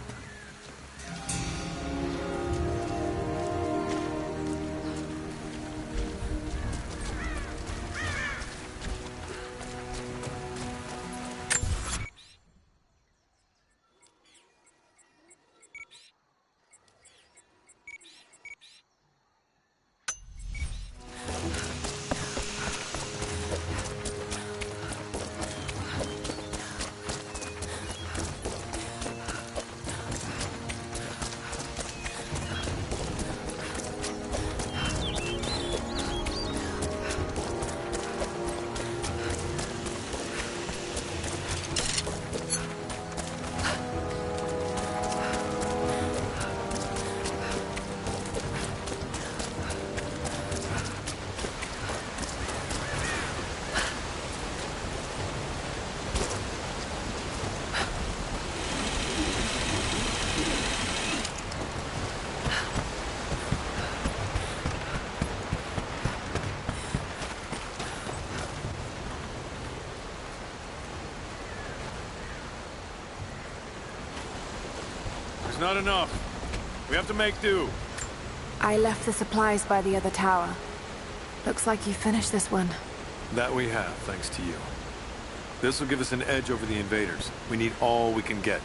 B: Not enough. We have to make do.
E: I left the supplies by the other tower. Looks like you finished this one.
B: That we have, thanks to you. This will give us an edge over the invaders. We need all we can get.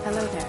F: Hello there.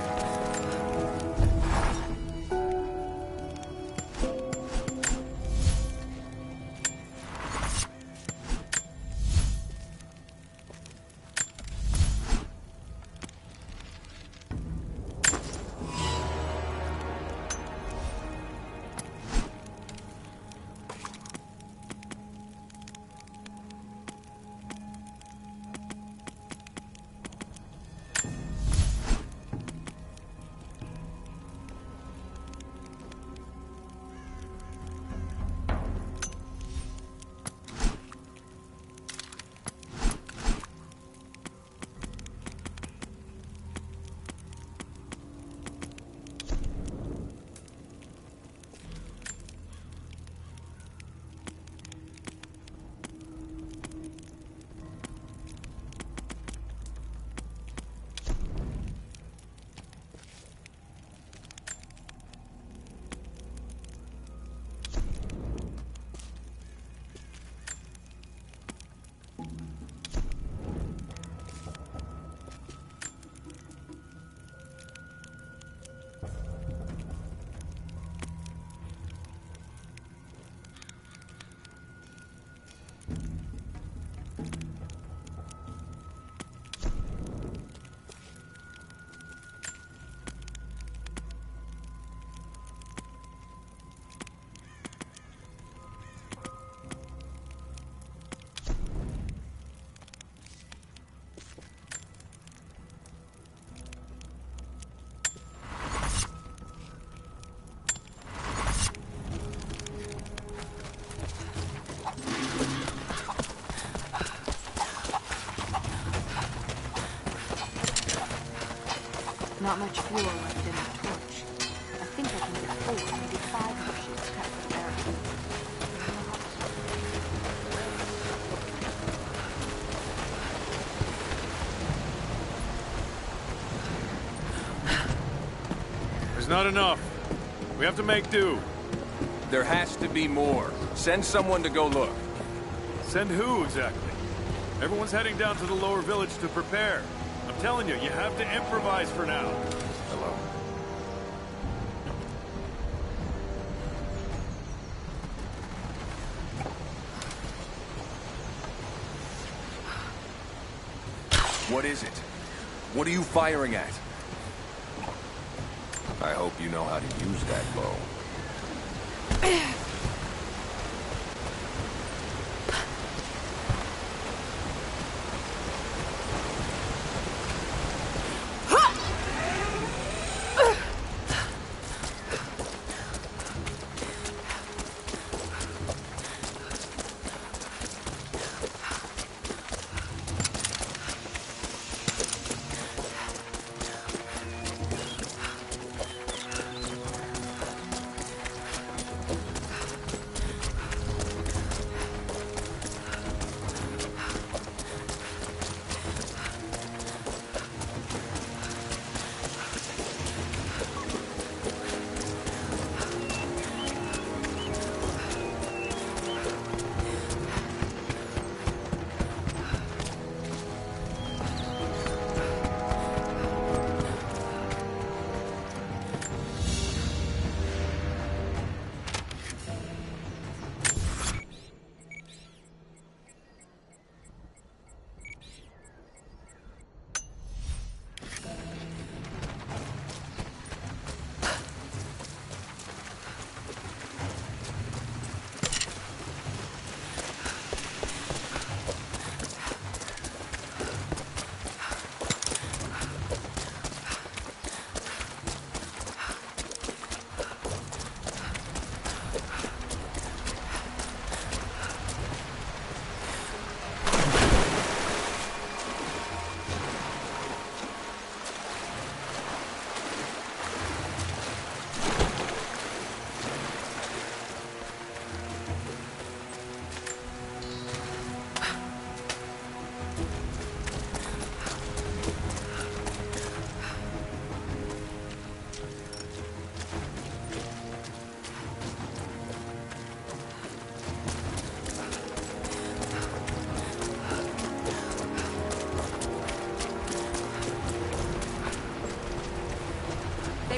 H: Not much fuel left in the torch. I think I can get 4, maybe 5 more sheets cut for the barrel.
B: There's not enough. We have to make do.
G: There has to be more. Send someone to go look.
B: Send who, exactly? Everyone's heading down to the lower village to prepare. I'm telling you, you have to improvise for now.
G: Hello. What is it? What are you firing at? I hope you know how to use that bow.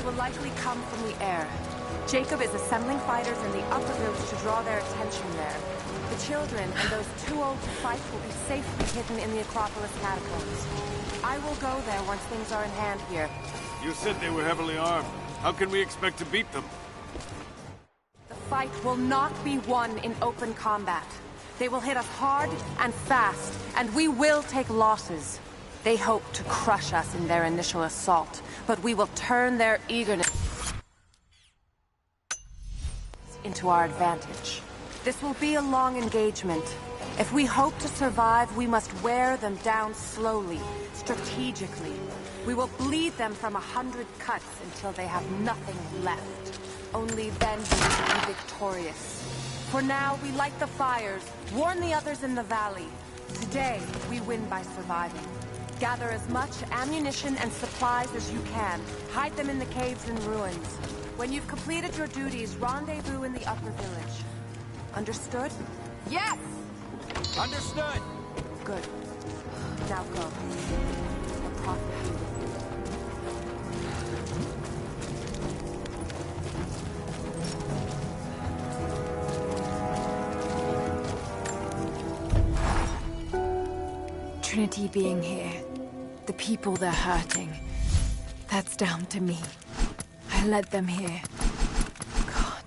E: Will likely come from the air. Jacob is assembling fighters in the upper village to draw their attention there. The children and those too old to fight will be safely hidden in the Acropolis catacombs. I will go there once things are in hand here.
B: You said they were heavily armed. How can we expect to beat them?
E: The fight will not be won in open combat. They will hit us hard and fast, and we will take losses. They hope to crush us in their initial assault, but we will turn their eagerness into our advantage. This will be a long engagement. If we hope to survive, we must wear them down slowly, strategically. We will bleed them from 100 cuts until they have nothing left. Only then will we be victorious. For now, we light the fires, warn the others in the valley. Today, we win by surviving. Gather as much ammunition and supplies as you can. Hide them in the caves and ruins. When you've completed your duties, rendezvous in the upper village. Understood?
H: Yes!
G: Understood!
E: Good. Now go. The prophet be with
A: you. Trinity being here, the people they're hurting, that's down to me. I led them here. God,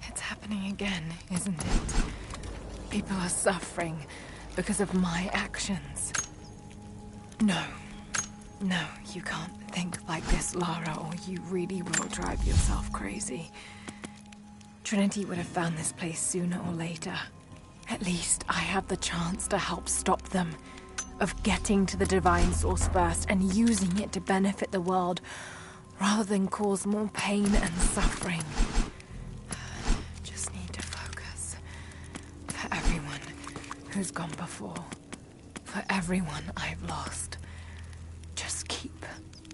A: it's happening again, isn't it? People are suffering because of my actions. No, you can't think like this, Lara, or you really will drive yourself crazy. Trinity would have found this place sooner or later. At least I have the chance to help stop them. Of getting to the Divine Source first and using it to benefit the world, rather than cause more pain and suffering. Just need to focus. For everyone who's gone before. For everyone I've lost. Just keep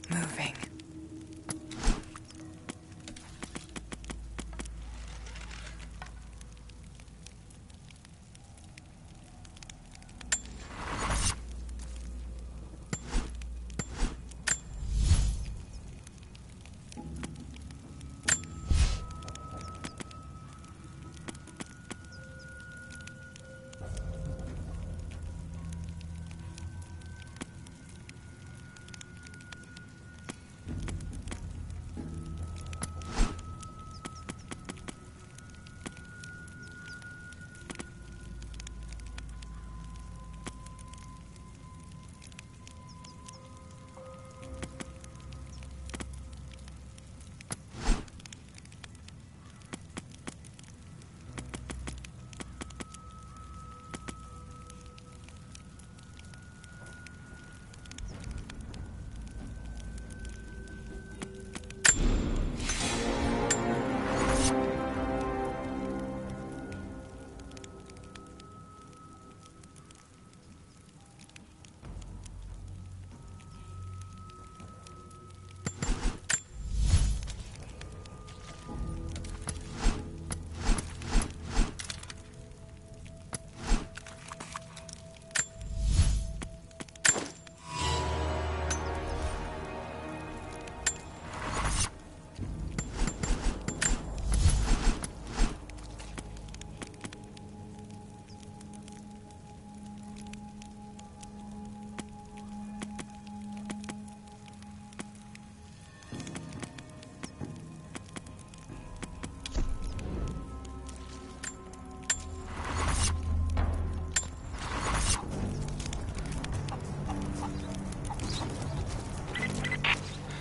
A: moving.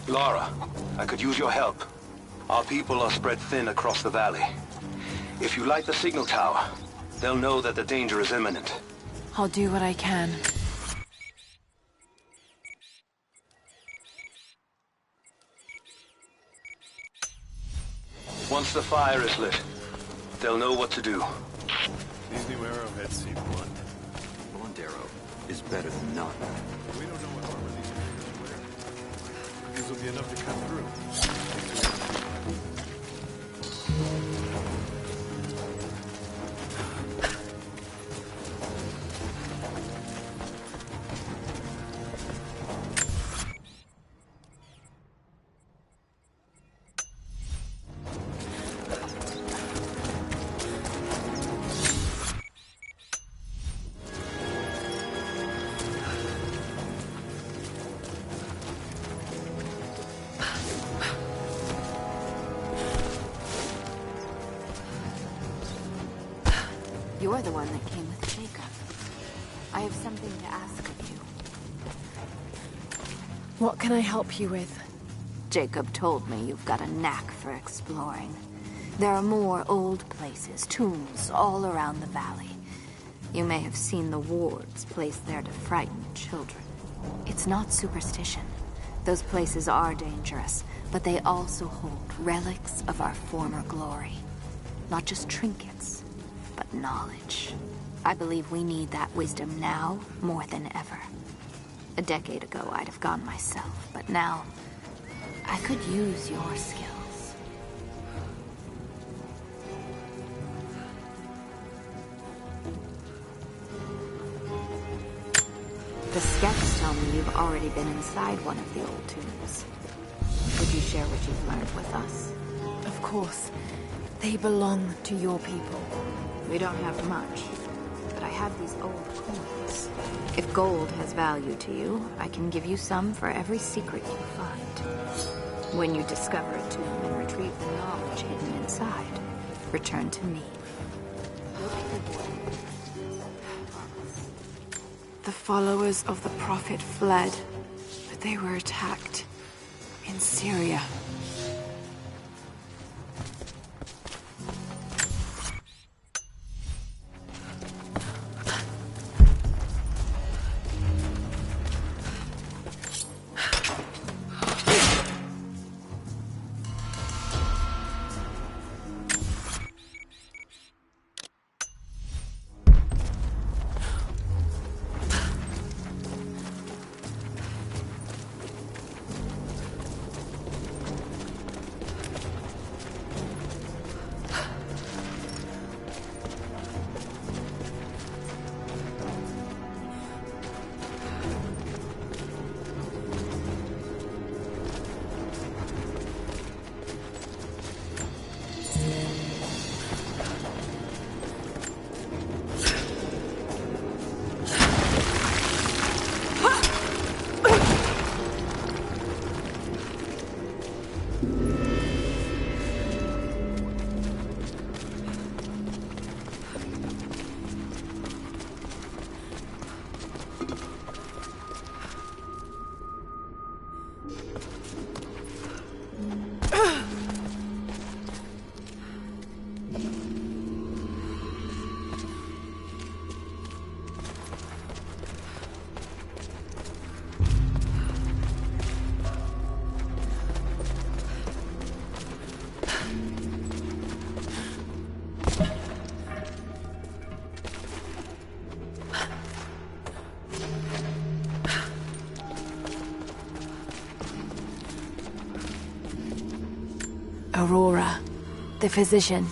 M: Lara, I could use your help. Our people are spread thin across the valley. If you light the signal tower, they'll know that the danger is imminent.
A: I'll do what I can.
M: Once the fire is lit, they'll know what to do.
B: These new arrowheads seem blunt.
I: Blunt arrow is better than none.
B: We don't know what armor these creatures wear. These will be enough to cut through.
H: You're the one that came with Jacob. I have something to ask of you.
A: What can I help you with?
H: Jacob told me you've got a knack for exploring. There are more old places, tombs, all around the valley. You may have seen the wards placed there to frighten children. It's not superstition. Those places are dangerous, but they also hold relics of our former glory. Not just trinkets, but knowledge. I believe we need that wisdom now more than ever. A decade ago, I'd have gone myself, but now I could use your skills. The sketches tell me you've already been inside one of the old tombs. Would you share what you've learned with us?
A: Of course. They belong to your people.
H: We don't have much, but I have these old coins. If gold has value to you, I can give you some for every secret you find. When you discover a tomb and retrieve the knowledge hidden inside, return to me.
A: The followers of the Prophet fled, but they were attacked in Syria. Aurora, the physician.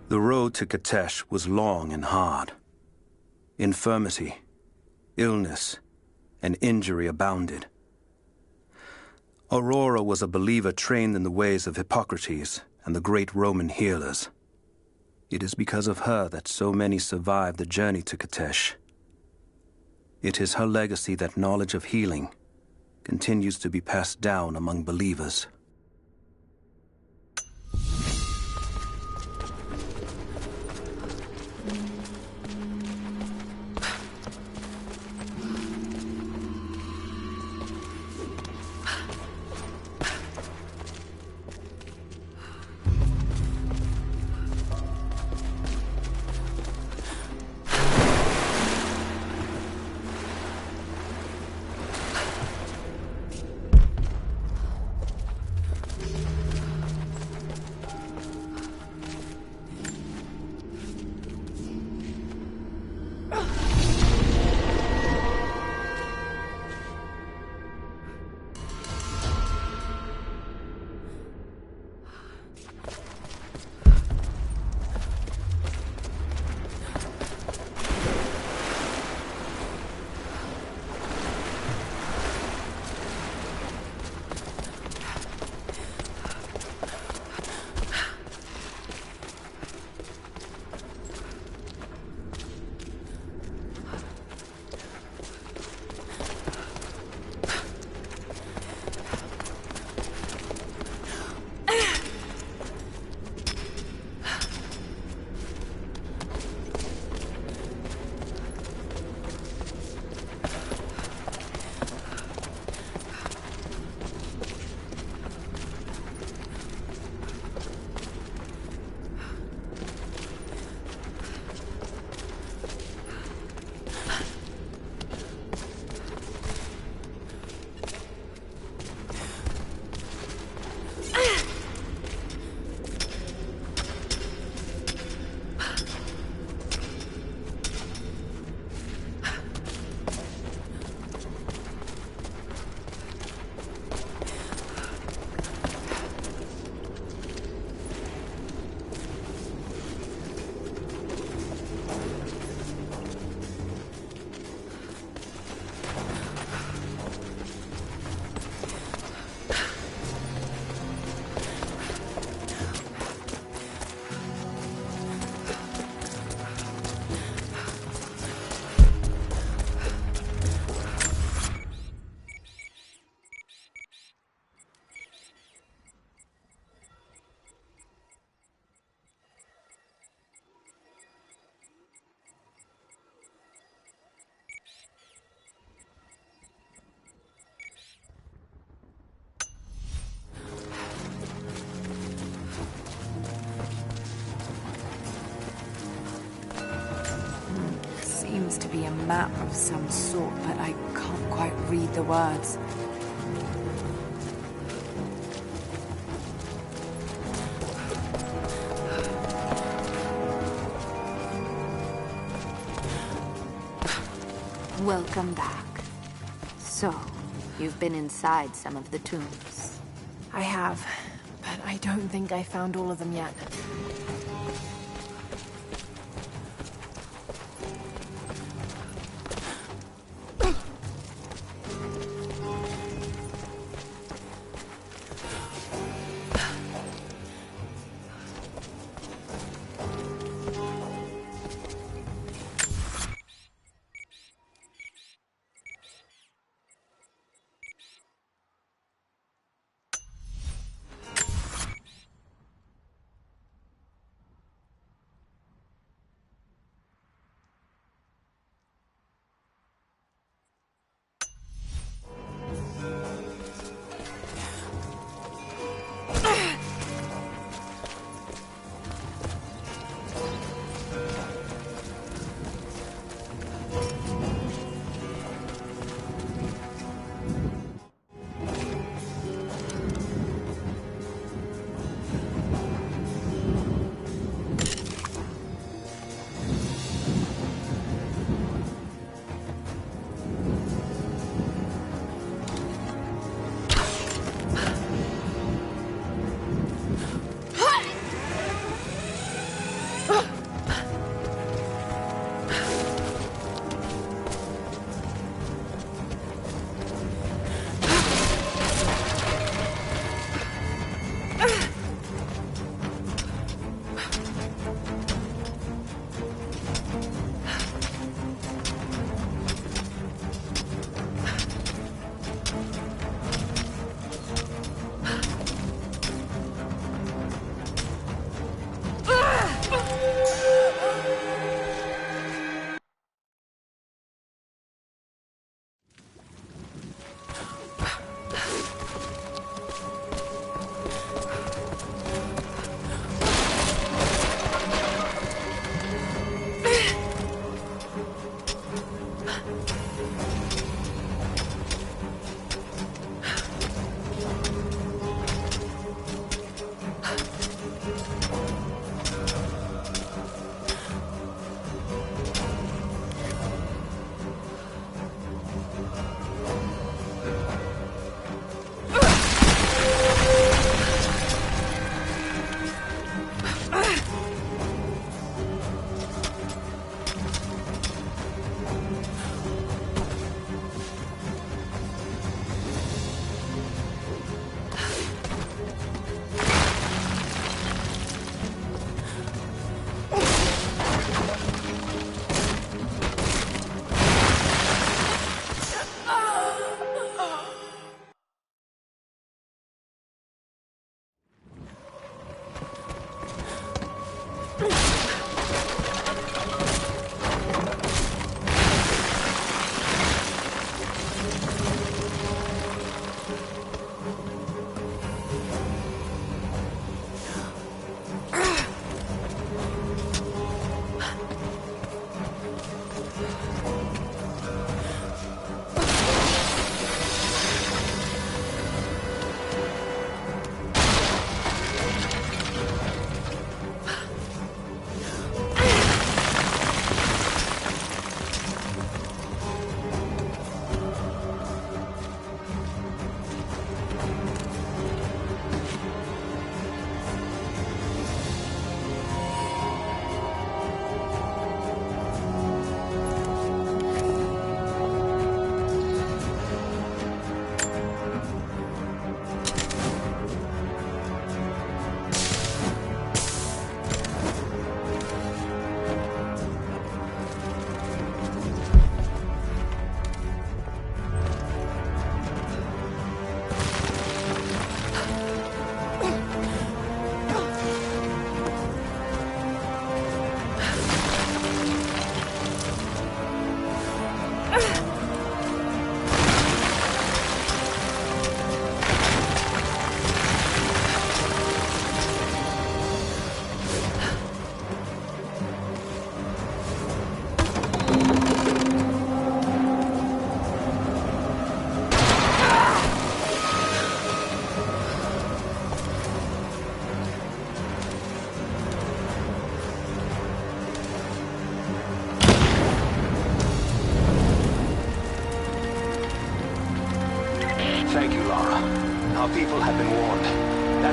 C: The road to Katesh was long and hard. Infirmity, illness, and injury abounded. Aurora was a believer trained in the ways of Hippocrates and the great Roman healers. It is because of her that so many survived the journey to Katesh. It is her legacy that knowledge of healing continues to be passed down among believers.
A: be a map of some sort, but I can't quite read the words.
H: Welcome back. So, you've been inside some of the tombs.
A: I have, but I don't think I found all of them yet.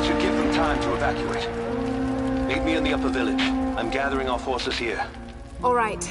M: That should give them time to evacuate. Meet me in the upper village. I'm gathering our forces here.
A: All right.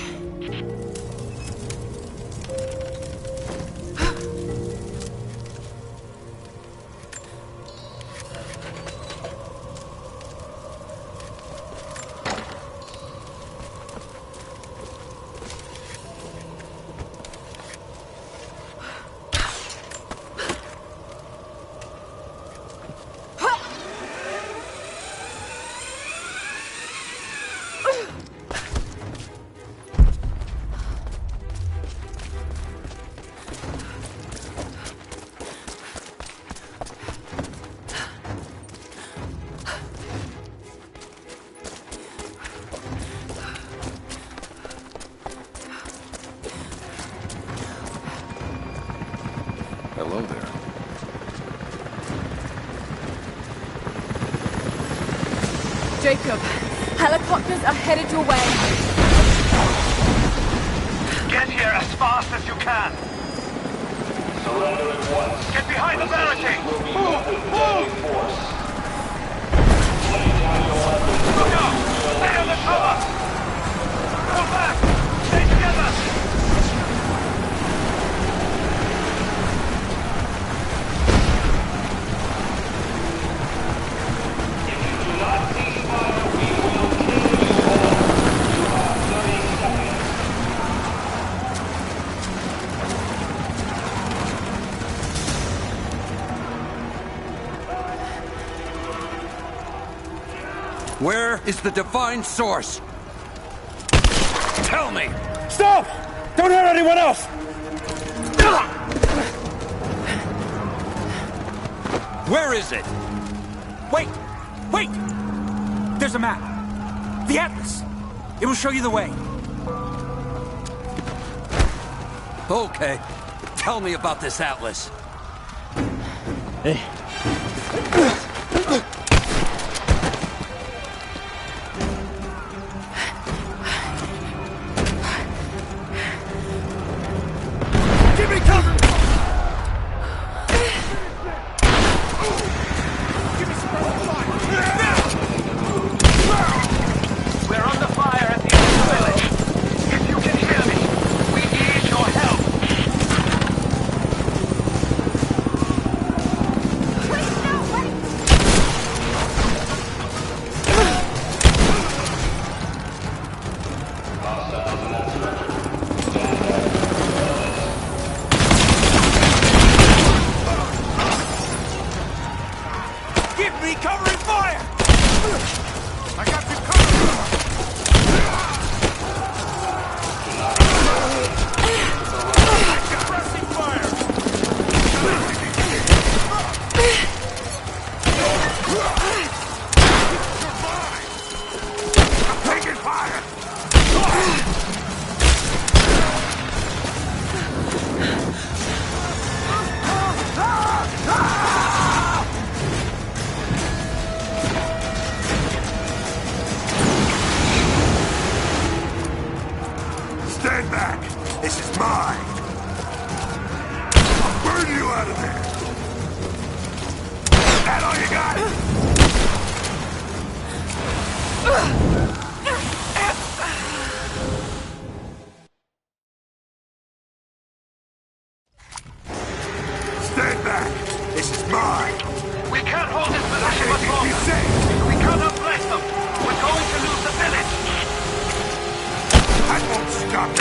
G: Hello there.
A: Jacob, helicopters are headed your way.
M: Get here as fast as you can. Surrender at once. Get behind the barricade. Move! Look out! Stay on the cover! Pull back! Stay together!
I: Where is the divine source? Tell me!
B: Stop! Don't hurt anyone else!
I: Where is it?
L: Wait! Wait! There's a map. The Atlas. It will show you the way.
I: Okay. Tell me about this Atlas.
D: Stand back! This is mine! I'll burn you out of there! That all you got? Stand back! This is mine!
M: We can't hold this position much longer. We cannot bless them. We're going to lose the village.
D: I won't stop me!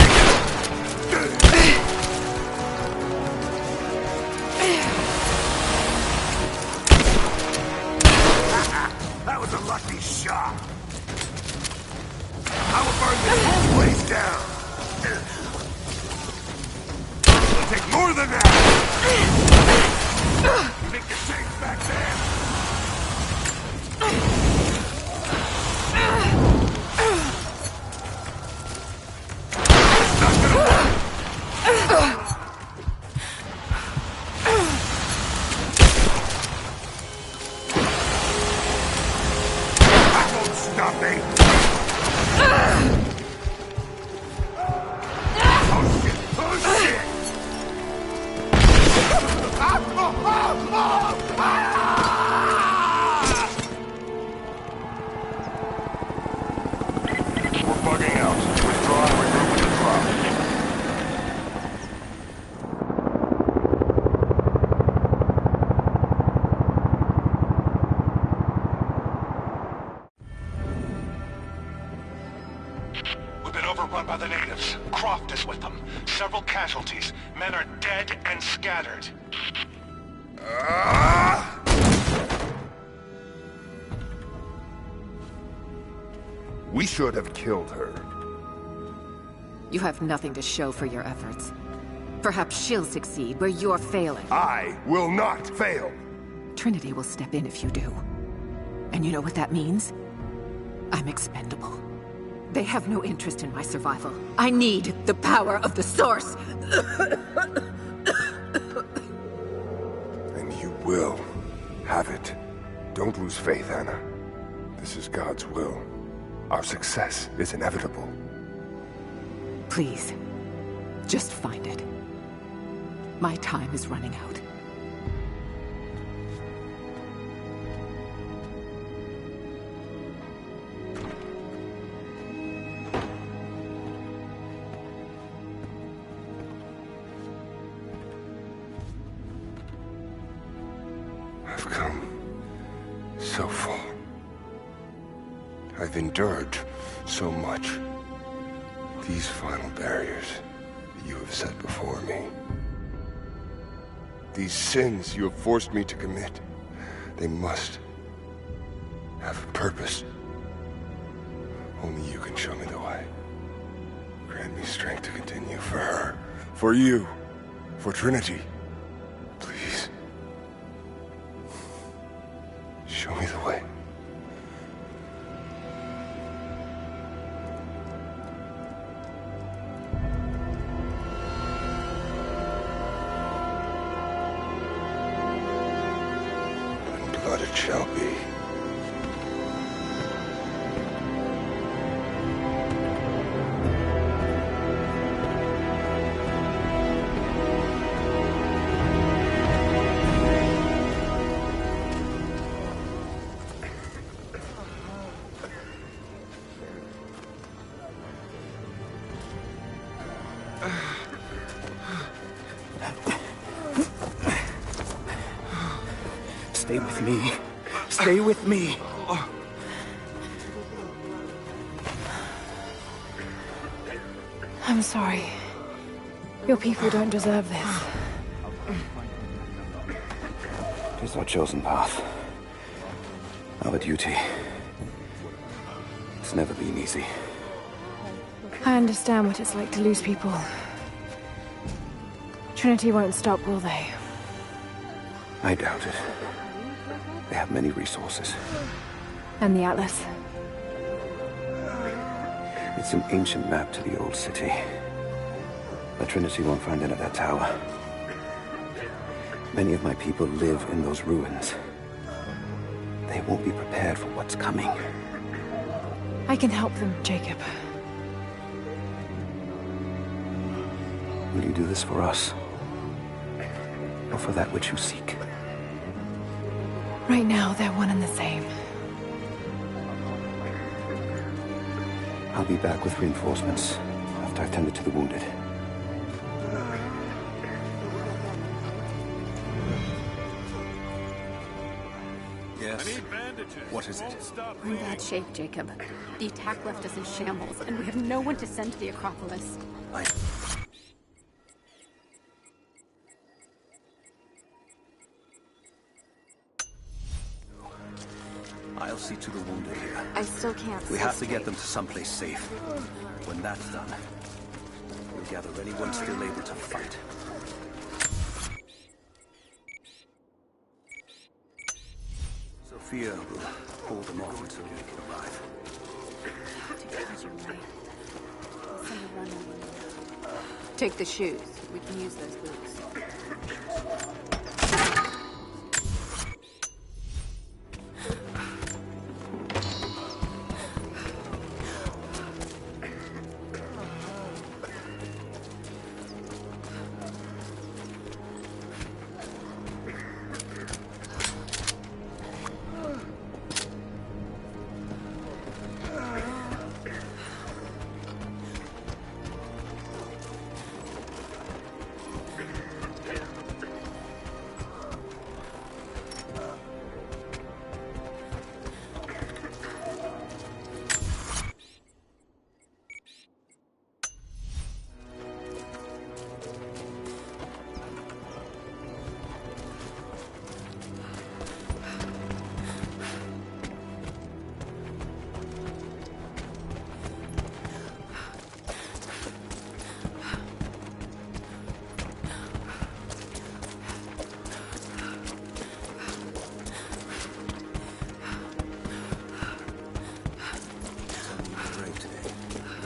D: That was a lucky shot! I will burn this whole place down! It'll take more than that! You think you're safe back there? It's not gonna work! That won't stop me! Oh shit! Oh shit!
N: Croft is with them. Several casualties. Men are dead and scattered.
O: We should have killed her.
P: You have nothing to show for your efforts. Perhaps she'll succeed where you're failing.
O: I will not fail!
P: Trinity will step in if you do. And you know what that means? I'm expendable. They have no interest in my survival. I need the power of the Source!
O: And you will have it. Don't lose faith, Anna. This is God's will. Our success is inevitable.
P: Please, just find it. My time is running out.
O: I've come so far. I've endured so much. These final barriers that you have set before me. These sins you have forced me to commit, they must have a purpose. Only you can show me the way. Grant me strength to continue for her, for you, for Trinity. Please. Show me the way. Blood it shall be.
L: Stay with me. Stay with me.
A: I'm sorry. Your people don't deserve this.
C: It is our chosen path. Our duty. It's never been easy.
A: I understand what it's like to lose people. Trinity won't stop, will they?
C: I doubt it. They have many resources.
A: And the Atlas?
C: It's an ancient map to the old city. But Trinity won't find it at that tower. Many of my people live in those ruins. They won't be prepared for what's coming.
A: I can help them, Jacob.
C: Will you do this for us? Or for that which you seek?
A: Right now, they're one and the same.
C: I'll be back with reinforcements after I've tended to the wounded.
I: Yes. What is it?
F: We're in bad shape, Jacob. The attack left us in shambles, and we have no one to send to the Acropolis.
I: I'll see to the wounded here.
H: I still can't
I: We have to get them to someplace safe. When that's done, we'll gather anyone still able to fight. Sophia will hold them off until we can arrive.
F: Take the shoes. We can use those boots.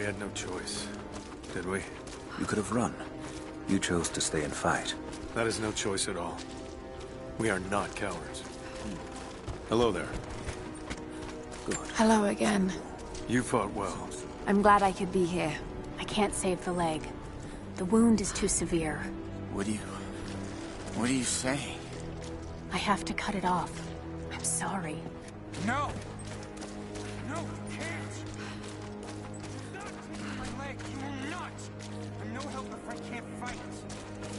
B: We had no choice, did we?
C: You could have run. You chose to stay and fight.
B: That is no choice at all. We are not cowards. Hello there.
C: Good.
A: Hello again.
B: You fought well.
A: I'm glad I could be here.
F: I can't save the leg. The wound is too severe.
L: What are you saying?
F: I have to cut it off. I'm sorry.
L: No! No, you can't! Stop taking my leg! You will not! I'm no help if I can't fight!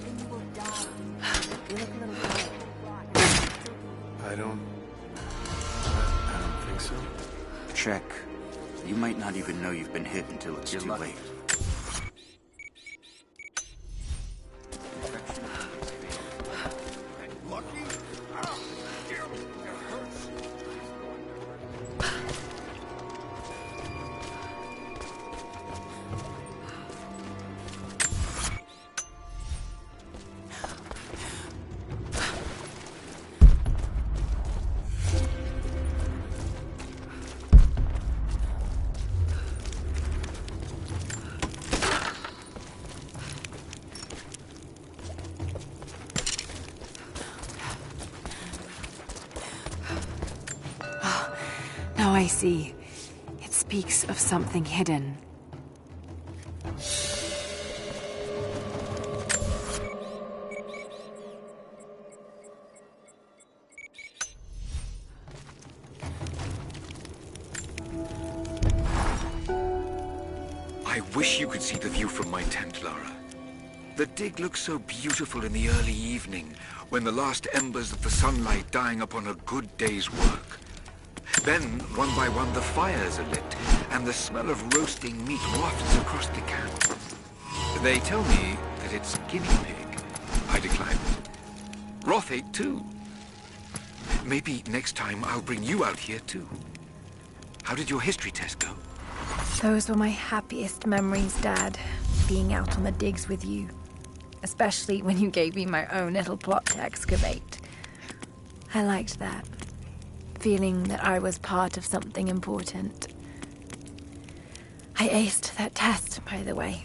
F: Then you will die. You look a little tired.
B: I don't think so.
L: Check. You might not even know you've been hit until it's too late.
A: Now I see. It speaks of something hidden.
Q: I wish you could see the view from my tent, Lara. The dig looks so beautiful in the early evening, when the last embers of the sunlight dying upon a good day's work. Then, one by one, the fires are lit, and the smell of roasting meat wafts across the camp. They tell me that it's guinea pig. I declined it. Roth ate too. Maybe next time I'll bring you out here too. How did your history test go?
A: Those were my happiest memories, Dad. Being out on the digs with you. Especially when you gave me my own little plot to excavate. I liked that. Feeling that I was part of something important. I aced that test, by the way.